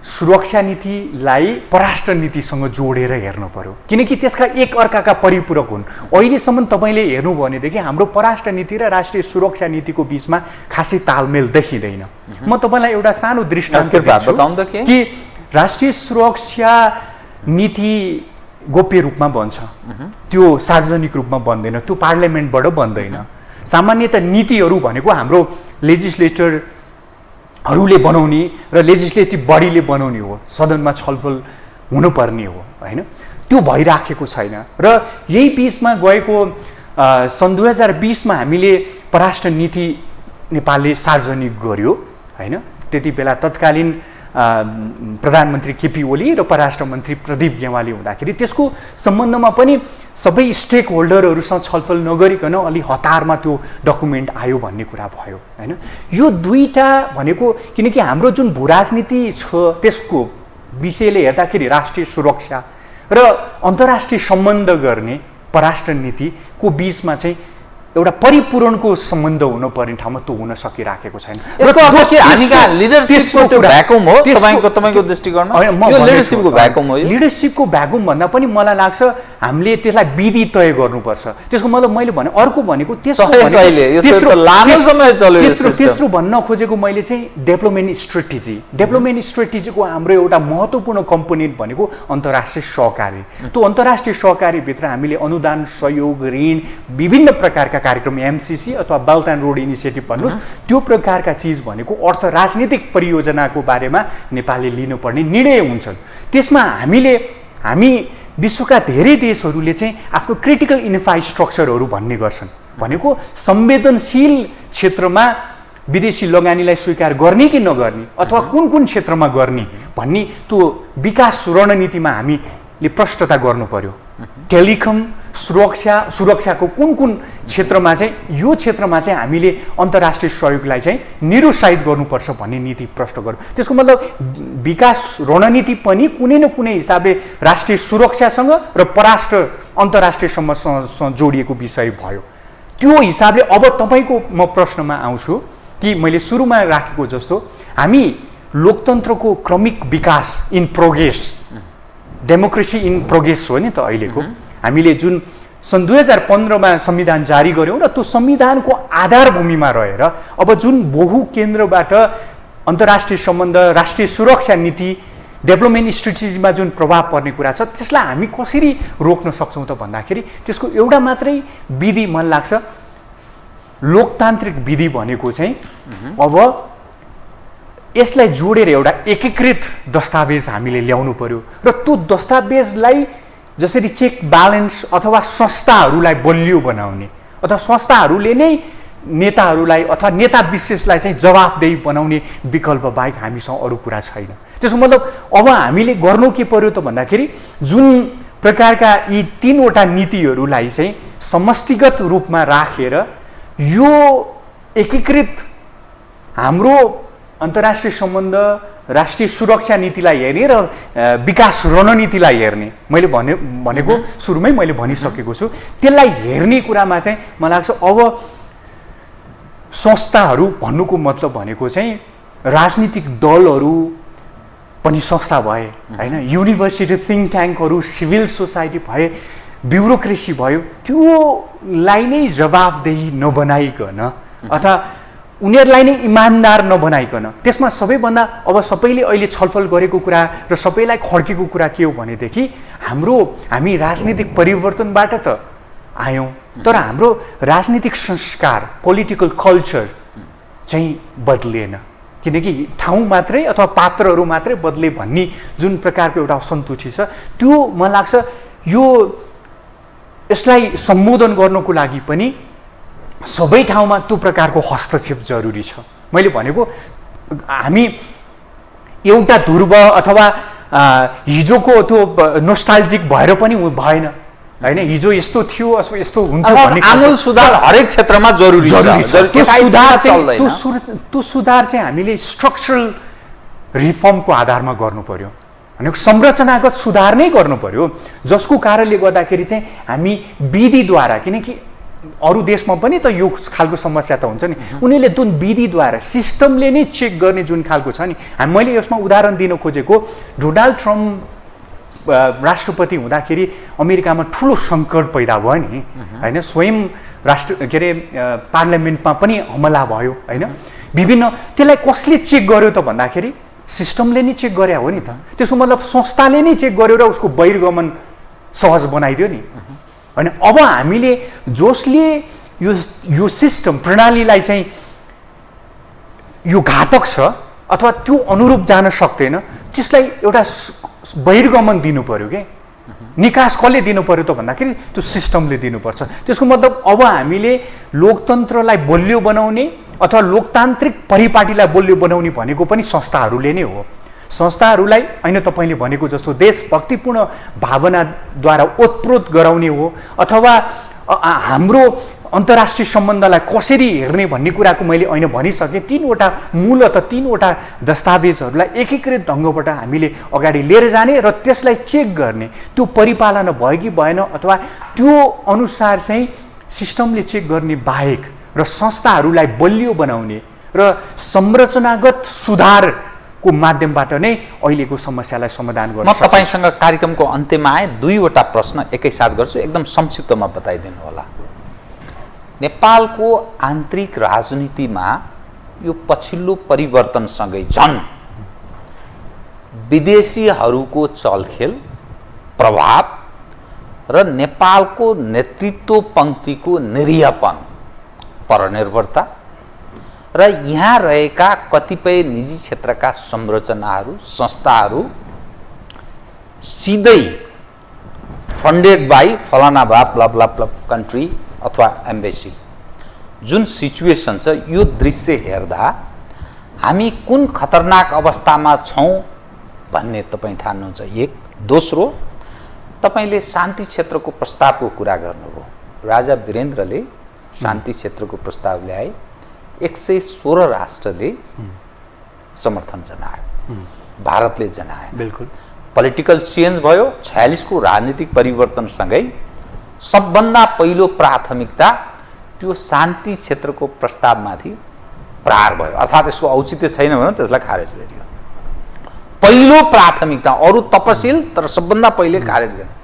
सुरक्षा नीतिलाई परराष्ट्र नीतिसँग जोडेर हेर्नु पर्यो, किनकि त्यसका एक अर्काका परिपूरक हुन्। अहिलेसम्म तपाईँले हेर्नु भनेदेखि हाम्रो परराष्ट्र नीति र राष्ट्रिय सुरक्षा नीतिको बीचमा खासै तालमेल देखिँदैन। म तपाईँलाई एउटा सानो दृष्टान्त दिन्छु कि राष्ट्रिय सुरक्षा नीति गोप्य रूपमा बन्छ, त्यो सार्वजनिक रूपमा बन्दैन, त्यो पार्लियामेन्टबाट बन्दैन। सामान्यतः नीतिहरू भनेको हाम्रो लेजिस्लेटरहरूले बनाउने र लेजिस्लेटिभ बडीले बनाउने हो, सदनमा छलफल हुनुपर्ने हो, होइन? त्यो भइराखेको छैन र यही बिचमा गएको सन् 2020मा हामीले परराष्ट्र नीति नेपालले सार्वजनिक गर्यो, होइन? त्यति बेला तत्कालीन प्रधानमन्त्री केपी ओली र परराष्ट्र मन्त्री प्रदीप गेवाली हुँदाखेरि त्यसको सम्बन्धमा पनि सबै स्टेक होल्डरहरूसँग छलफल नगरिकन अलि हतारमा त्यो डकुमेन्ट आयो भन्ने कुरा भयो, होइन? यो दुईटा भनेको, किनकि हाम्रो जुन भूराजनीति छ त्यसको विषयले हेर्दाखेरि राष्ट्रिय सुरक्षा र अन्तर्राष्ट्रिय सम्बन्ध गर्ने परराष्ट्र नीतिको बीचमा चाहिँ एउटा परिपूरणको सम्बन्ध हुनुपर्ने ठाउँमा त्यो हुन सकिराखेको छैन। यसको अर्थ के हामीका लिडरशिपको त्यो भ्याकुम हो तपाईको दृष्टिकोणमा? यो लिडरशिपको भ्याकुम हो? लिडरशिपको भ्याकुम भन्दा पनि मलाई लाग्छ हामीले त्यसलाई विधि तय गर्नुपर्छ। त्यसको मतलब मैले भने अर्को भनेको तेस्रो भन्न खोजेको मैले चाहिँ डेभलपमेन्ट स्ट्रेटेजीको हाम्रो एउटा महत्त्वपूर्ण कम्पोनेन्ट भनेको अन्तर्राष्ट्रिय सहकारी। त्यो अन्तर्राष्ट्रिय सहकारीभित्र हामीले अनुदान, सहयोग, ऋण, विभिन्न प्रकारका कार्यक्रम, एमसीसी अथवा बेल्ट एन्ड रोड इनिसिएटिभ भन्नुहोस्, त्यो प्रकारका चिज भनेको अर्थ राजनीतिक परियोजनाको बारेमा नेपालले लिनुपर्ने निर्णय हुन्छन्। त्यसमा हामी विश्वका धेरै देशहरूले चाहिँ आफ्नो क्रिटिकल इन्फ्रास्ट्रक्चरहरू भन्ने गर्छन्, भनेको संवेदनशील क्षेत्रमा विदेशी लगानीलाई स्वीकार गर्ने कि नगर्ने अथवा कुन कुन क्षेत्रमा गर्ने भन्ने त्यो विकास रणनीतिमा हामीले प्रष्टता गर्नु पर्यो। टेलिकम सुरक्षाको कुन कुन क्षेत्रमा चाहिँ, यो क्षेत्रमा चाहिँ हामीले अन्तर्राष्ट्रिय सहयोगलाई चाहिँ निरुत्साहित गर्नुपर्छ भन्ने नीति प्रष्ट गर्नु। त्यसको मतलब विकास रणनीति पनि कुनै न कुनै हिसाबले राष्ट्रिय सुरक्षासँग र अन्तर्राष्ट्रिय समस्यासँग जोडिएको विषय भयो। त्यो हिसाबले अब तपाईँको म प्रश्नमा आउँछु कि मैले सुरुमा राखेको जस्तो हामी लोकतन्त्रको क्रमिक विकास in progress, democracy in progress हो नि त अहिलेको। हामीले जुन सन् 2015मा संविधान जारी गऱ्यौँ र त्यो संविधानको आधारभूमिमा रहेर अब जुन बहुकेन्द्रबाट अन्तर्राष्ट्रिय सम्बन्ध, राष्ट्रिय सुरक्षा नीति, डेभलपमेन्ट स्ट्रेटेजीमा जुन प्रभाव पर्ने कुरा छ त्यसलाई हामी कसरी रोक्न सक्छौँ त भन्दाखेरि त्यसको एउटा मात्रै विधि मन लाग्छ, लोकतान्त्रिक विधि भनेको चाहिँ अब यसलाई जोडेर एउटा एकीकृत दस्तावेज हामीले ल्याउनु पर्यो र त्यो दस्तावेजलाई जसरी चेक ब्यालेन्स अथवा संस्थाहरूलाई बलियो बनाउने अथवा संस्थाहरूले नै नेताहरूलाई अथवा नेता विशेषलाई चाहिँ जवाफदेही बनाउने विकल्प बाहेक हामीसँग अरू कुरा छैन। त्यसको मतलब अब हामीले गर्नु के पर्यो त भन्दाखेरि जुन प्रकारका यी तीनवटा नीतिहरूलाई चाहिँ समष्टिगत रूपमा राखेर यो एकीकृत हाम्रो अन्तर्राष्ट्रिय सम्बन्ध, राष्ट्रिय सुरक्षा नीतिलाई हेर्ने र विकास रणनीतिलाई हेर्ने, मैले भनेको सुरुमै मैले भनिसकेको छु, त्यसलाई हेर्ने कुरामा चाहिँ मलाई लाग्छ अब संस्थाहरू भन्नुको मतलब भनेको चाहिँ राजनीतिक दलहरू पनि संस्था भए होइन, युनिभर्सिटी थिङ्क ट्याङ्कहरू, सिभिल सोसाइटी भए, ब्युरोक्रेसी भयो, त्योलाई नै जवाबदेही नबनाइकन अथवा उनीहरूलाई नै इमान्दार नबनाइकन त्यसमा सबैभन्दा अब सबैले अहिले छलफल गरेको कुरा र सबैलाई खड्केको कुरा के हो भनेदेखि हामी राजनीतिक परिवर्तनबाट त आयौँ, तर हाम्रो राजनीतिक संस्कार, पोलिटिकल कल्चर चाहिँ बदलिएन, किनकि ठाउँ मात्रै अथवा पात्रहरू मात्रै बदले भन्ने जुन प्रकारको एउटा असन्तुष्टि छ, त्यो मलाई लाग्छ यसलाई सम्बोधन गर्नको लागि पनि सबै ठाउँमा त्यो प्रकारको हस्तक्षेप जरुरी छ। मैले भनेको हामी एउटा ध्रुव अथवा हिजोको त्यो नोस्टाल्जिक भएर पनि भएन होइन, हिजो यस्तो थियो यस्तो हुन्थ्यो भन्ने आमूल सुधार हरेक क्षेत्रमा जरुरी छ। त्यो सुधार चाहिँ हामीले स्ट्रक्चरल रिफर्मको आधारमा गर्नु पर्यो, भनेको संरचनागत सुधार नै गर्नु पर्यो, जसको कारणले गर्दाखेरि चाहिँ हामी विधिद्वारा, किनकि अरू देशमा पनि त यो खालको समस्या त हुन्छ नि, उनीहरूले जुन विधिद्वारा सिस्टमले नै चेक गर्ने जुन खालको छ नि, मैले यसमा उदाहरण दिन खोजेको डोनाल्ड ट्रम्प राष्ट्रपति हुँदाखेरि अमेरिकामा ठुलो सङ्कट पैदा भयो नि होइन, स्वयं पार्लियामेन्टमा पनि हमला भयो होइन, विभिन्न त्यसलाई कसले चेक गर्यो त भन्दाखेरि सिस्टमले नै चेक गरे हो नि त, त्यसको मतलब संस्थाले नै चेक गर्यो र उसको बहिर्गमन सहज बनाइदियो नि होइन। अब हामीले जसले यो सिस्टम प्रणालीलाई चाहिँ यो घातक छ अथवा त्यो अनुरूप जान सक्दैन, त्यसलाई एउटा बहिर्गमन दिनु पर्यो के, निकास कसले दिनु पर्यो त भन्दाखेरि त्यो सिस्टमले दिनुपर्छ। त्यसको मतलब अब हामीले लोकतन्त्रलाई बलियो बनाउने अथवा लोकतान्त्रिक परिपाटीलाई बलियो बनाउने भनेको पनि संस्थाहरूले नै हो। संस्थाहरूलाई होइन तपाईँले भनेको जस्तो देशभक्तिपूर्ण भावनाद्वारा ओतप्रोत गराउने हो अथवा हाम्रो अन्तर्राष्ट्रिय सम्बन्धलाई कसरी हेर्ने भन्ने कुराको मैले ऐन भनिसकेँ। तीनवटा मूल अथवा तीनवटा दस्तावेजहरूलाई एकीकृत ढङ्गबाट हामीले अगाडि लिएर जाने र त्यसलाई चेक गर्ने, त्यो परिपालना भयो कि भएन अथवा त्यो अनुसार चाहिँ सिस्टमले चेक गर्ने बाहेक र संस्थाहरूलाई बलियो बनाउने र संरचनागत सुधारको माध्यमबाट नै अहिलेको समस्यालाई समाधान गर्न। म तपाईँसँग कार्यक्रमको अन्त्यमा आए दुईवटा प्रश्न एकैसाथ गर्छु, एकदम संक्षिप्तमा बताइदिनु होला। नेपालको आन्तरिक राजनीतिमा यो पछिल्लो परिवर्तनसँगै झन् विदेशीहरूको चलखेल, प्रभाव र नेपालको नेतृत्व पङ्क्तिको निरीहपन, परनिर्भरता र यहाँ रहेका कतिपय निजी क्षेत्रका संरचनाहरू, संस्थाहरू सिधै फन्डेड बाई फलाना ब्ला कन्ट्री अथवा एम्बेसी, जुन सिचुएसन छ, यो दृश्य हेर्दा हामी कुन खतरनाक अवस्थामा छौँ भन्ने तपाईँ ठान्नुहुन्छ? एक। दोस्रो, तपाईँले शान्ति क्षेत्रको प्रस्तावको कुरा गर्नुभयो। राजा वीरेन्द्रले शान्ति क्षेत्रको प्रस्ताव ल्याए, 116 राष्ट्रले समर्थन जनायो, भारतले जनायो। बिल्कुल पोलिटिकल चेन्ज भयो। 46 को राजनीतिक परिवर्तनसँगै सबभन्दा पहिलो प्राथमिकता त्यो शान्ति क्षेत्रको प्रस्तावमाथि प्रहार भयो, अर्थात् यसको औचित्य छैन भने त्यसलाई खारेज गरियो। पहिलो प्राथमिकता, अरू तपसिल, तर सबभन्दा पहिले खारेज गर्ने।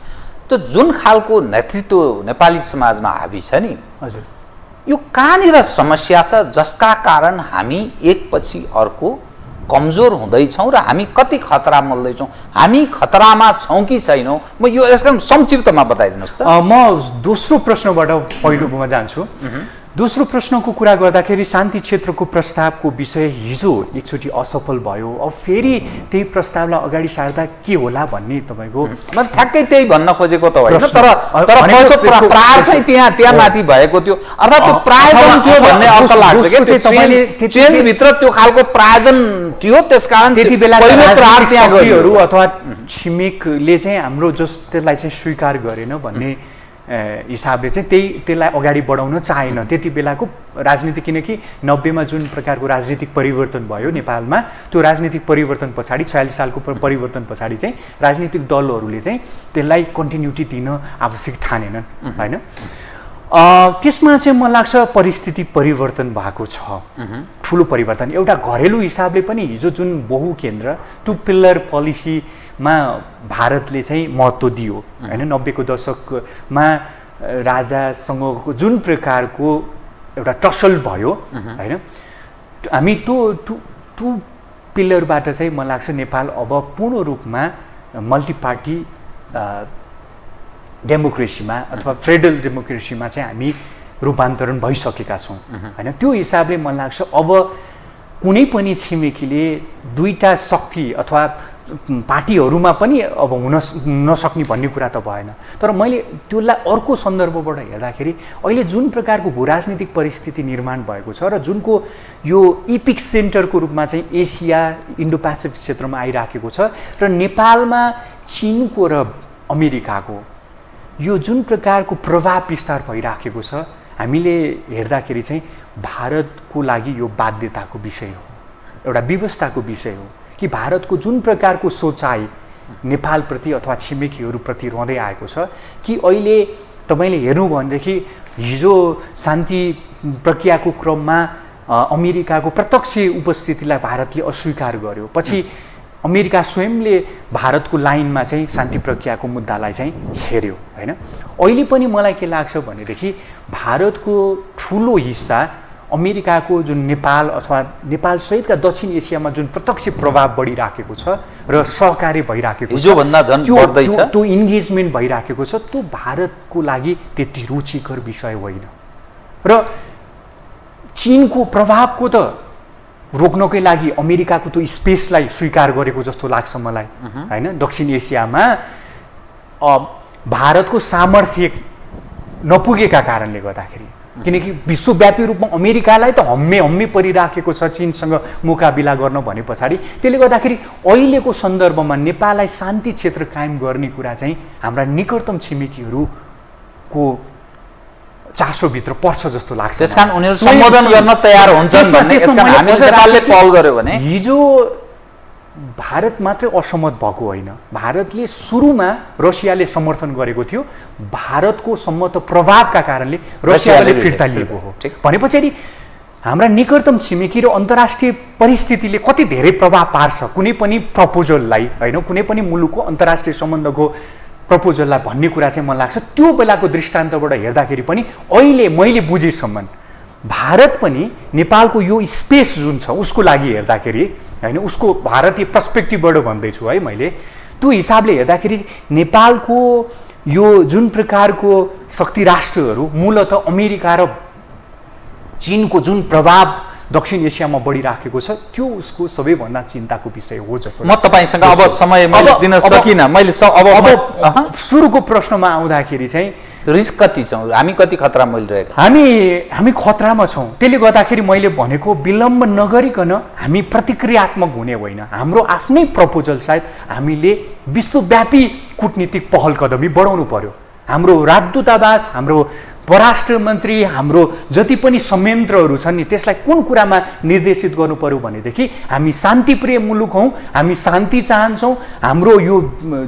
त्यो जुन खालको नेतृत्व नेपाली समाजमा हाबी छ नि, हजुर, यो कहाँनिर समस्या छ जसका कारण हामी एकपछि अर्को कमजोर हुँदैछौँ र हामी कति खतरा मोल्दैछौँ? हामी खतरामा छौँ कि छैनौँ? म यो यसका संक्षिप्तमा बताइदिनुहोस् त। म दोस्रो प्रश्नबाट पहिलोमा जान्छु। दोस्रो प्रश्नको कुरा गर्दाखेरि शान्ति क्षेत्रको प्रस्तावको विषय हिजो एकचोटि असफल भयो, अब फेरि त्यही प्रस्तावलाई अगाडि सार्दा के होला भन्ने तपाईँको म ठ्याक्कै त्यही भन्न खोजेको त होइन, तर प्राय चाहिँ त्यहाँ माथि भएको थियो, अर्थात् त्यो प्रायोजन थियो भन्ने अर्थ लाग्छ कि चेन्जभित्र त्यो खालको प्रायोजन थियो, त्यसकारण त्यति बेला शक्तिहरू अथवा छिमेकले चाहिँ हाम्रो त्यसलाई चाहिँ स्वीकार गरेन भन्ने हिसाबले चाहिँ त्यसलाई अगाडि बढाउन चाहेन त्यति बेलाको राजनीति। किनकि 90 मा जुन प्रकारको राजनीतिक परिवर्तन भयो नेपालमा, त्यो राजनीतिक परिवर्तन पछाडि 46 सालको परिवर्तन पछाडि चाहिँ राजनीतिक दलहरूले चाहिँ त्यसलाई कन्टिन्युटी दिन आवश्यक ठानेनन् होइन। त्यसमा चाहिँ मलाई लाग्छ परिस्थिति परिवर्तन भएको छ, ठुलो परिवर्तन। एउटा घरेलु हिसाबले पनि हिजो जुन बहुकेन्द्र टु पिल्लर पोलिसीमा भारतले चाहिँ महत्त्व दियो होइन, 90को दशकमा राजासँगको जुन प्रकारको एउटा टसल भयो होइन, हामी टु पिल्लरबाट चाहिँ मलाई लाग्छ नेपाल अब पूर्ण रूपमा मल्टी पार्टी डेमोक्रेसीमा अथवा फेडरल डेमोक्रेसीमा चाहिँ हामी रूपान्तरण भइसकेका छौँ होइन। त्यो हिसाबले मलाई लाग्छ अब कुनै पनि छिमेकीले दुईटा शक्ति अथवा पार्टीहरूमा पनि अब हुन नसक्ने भन्ने कुरा त भएन। तर मैले त्यसलाई अर्को सन्दर्भबाट हेर्दाखेरि अहिले जुन प्रकारको भूराजनीतिक परिस्थिति निर्माण भएको छ र जुनको यो इपिक सेन्टरको रूपमा चाहिँ एसिया इन्डो पेसिफिक क्षेत्रमा आइराखेको छ र नेपालमा चिनको र अमेरिकाको यो जुन प्रकारको प्रभाव विस्तार भइराखेको छ, हामीले हेर्दाखेरि चाहिँ भारतको लागि यो बाध्यताको विषय हो, एउटा व्यवस्थाको विषय हो कि भारतको जुन प्रकारको सोचाइ नेपालप्रति अथवा छिमेकीहरूप्रति रहँदै आएको छ कि अहिले तपाईँले हेर्नु भनेदेखि हिजो शान्ति प्रक्रियाको क्रममा अमेरिकाको प्रत्यक्ष उपस्थितिलाई भारतले अस्वीकार गर्यो, पछि अमेरिका स्वयंले भारतको लाइनमा चाहिँ शान्ति प्रक्रियाको मुद्दालाई चाहिँ हेर्यो होइन। अहिले पनि मलाई के लाग्छ भनेदेखि भारतको ठुलो हिस्सा अमेरिकाको जुन नेपाल अथवा नेपाल सहितका दक्षिण एसियामा जुन प्रत्यक्ष प्रभाव बढिराखेको छ र सहकार्य भइराखेको छ, त्यो इन्गेजमेन्ट भइराखेको छ, त्यो भारतको लागि त्यति रुचिकर विषय होइन र चीनको प्रभावको त रोक्नकै लागि अमेरिकाको त्यो स्पेसलाई स्वीकार गरेको जस्तो लाग्छ मलाई होइन। दक्षिण एसियामा भारतको सामर्थ्य नपुगेका कारणले गर्दाखेरि, किनकि विश्वव्यापी रूपमा अमेरिकालाई त हम्मे परिराखेको छ चीनसँग मुकाबिला गर्न भने पछाडि, त्यसले गर्दाखेरि अहिलेको सन्दर्भमा नेपाललाई शान्ति क्षेत्र कायम गर्ने कुरा चाहिँ हाम्रा निकटतम छिमेकीहरूको चासोभित्र पर्छ जस्तो लाग्छ। त्यसकारण उनीहरू सम्बोधन गर्न तयार हुन्छन् भन्ने, यसकारण हामीले नेपालले पहल गर्यो भने हिजो भारत मात्रै असहमत भएको होइन, भारतले सुरुमा रसियाले समर्थन गरेको थियो, भारतको सम्मत प्रभावका कारणले रसियाले फिर्ता लिएको हो भने पछाडि हाम्रा निकटतम छिमेकी र अन्तर्राष्ट्रिय परिस्थितिले कति धेरै प्रभाव पार्छ कुनै पनि प्रपोजललाई होइन, कुनै पनि मुलुकको अन्तर्राष्ट्रिय सम्बन्धको प्रपोजललाई भन्ने कुरा चाहिँ मलाई लाग्छ। त्यो बेलाको दृष्टान्तबाट हेर्दाखेरि पनि अहिले मैले बुझेसम्म भारत पनि नेपालको यो स्पेस जुन छ उसको लागि हेर्दाखेरि होइन, उसको भारतीय पर्सपेक्टिभबाट भन्दैछु है मैले, त्यो हिसाबले हेर्दाखेरि नेपालको यो जुन प्रकारको शक्ति राष्ट्रहरू मूलत अमेरिका र चीनको जुन प्रभाव दक्षिण एसियामा बढिराखेको छ त्यो उसको सबैभन्दा चिन्ताको विषय हो जस्तो म तपाईँसँग अब समय मैले दिन सकिनँ। मैले अब सुरुको प्रश्नमा आउँदाखेरि चाहिँ रिस्क कति छौँ हामी, कति खतरा मिलिरहेको, हामी खतरामा छौँ। त्यसले गर्दाखेरि मैले भनेको विलम्ब नगरिकन हामी प्रतिक्रियात्मक हुने होइन, हाम्रो आफ्नै प्रपोजल सायद हामीले विश्वव्यापी कूटनीतिक पहल कदमी बढाउनु पर्यो। हाम्रो राजदूतावास, हाम्रो परराष्ट्र मन्त्री, हाम्रो जति पनि संयन्त्रहरू छन् नि त्यसलाई कुन कुरामा निर्देशित गर्नु पर्यो भनेदेखि हामी शान्तिप्रिय मुलुक हौँ, हामी शान्ति चाहन्छौँ, हाम्रो यो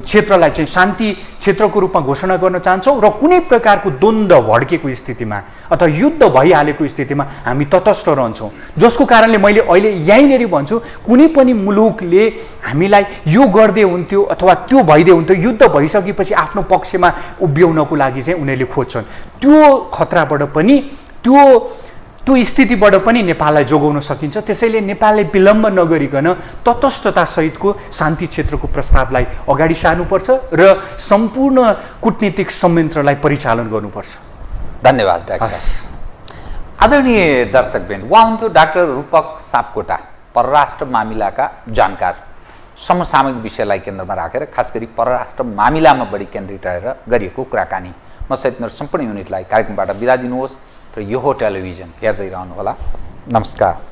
क्षेत्रलाई चाहिँ शान्ति क्षेत्रको रूपमा घोषणा गर्न चाहन्छौँ र कुनै प्रकारको द्वन्द्व भड्केको स्थितिमा अथवा युद्ध भइहालेको स्थितिमा हामी तटस्थ रहन्छौँ। जसको कारणले मैले अहिले यहीँनिर भन्छु, कुनै पनि मुलुकले हामीलाई यो गर्दै हुन्थ्यो अथवा त्यो भइदिए हुन्थ्यो, युद्ध भइसकेपछि आफ्नो पक्षमा उभ्याउनको लागि चाहिँ उनीहरूले खोज्छन्, त्यो खतराबाट पनि त्यो स्थितिबाट पनि नेपाललाई जोगाउन सकिन्छ। त्यसैले नेपालले विलम्ब नगरिकन तटस्थतासहितको शान्ति क्षेत्रको प्रस्तावलाई अगाडि सार्नुपर्छ र सम्पूर्ण कूटनीतिक संयन्त्रलाई परिचालन गर्नुपर्छ। धन्यवाद डाक्टर साहब। आदरणीय दर्शकवृन्द, उहाँ हुन्थ्यो डाक्टर रूपक सापकोटा, परराष्ट्र मामिलाका जानकार। समसामयिक विषयलाई केन्द्रमा राखेर खास गरी परराष्ट्र मामिलामा बढी केन्द्रित रहेर गरिएको कुराकानी। म सहित मेरो सम्पूर्ण युनिटलाई कार्यक्रमबाट बिदा दिनुहोस् र यो हो टेलिभिजन हेर्दै रहनुहोला। नमस्कार।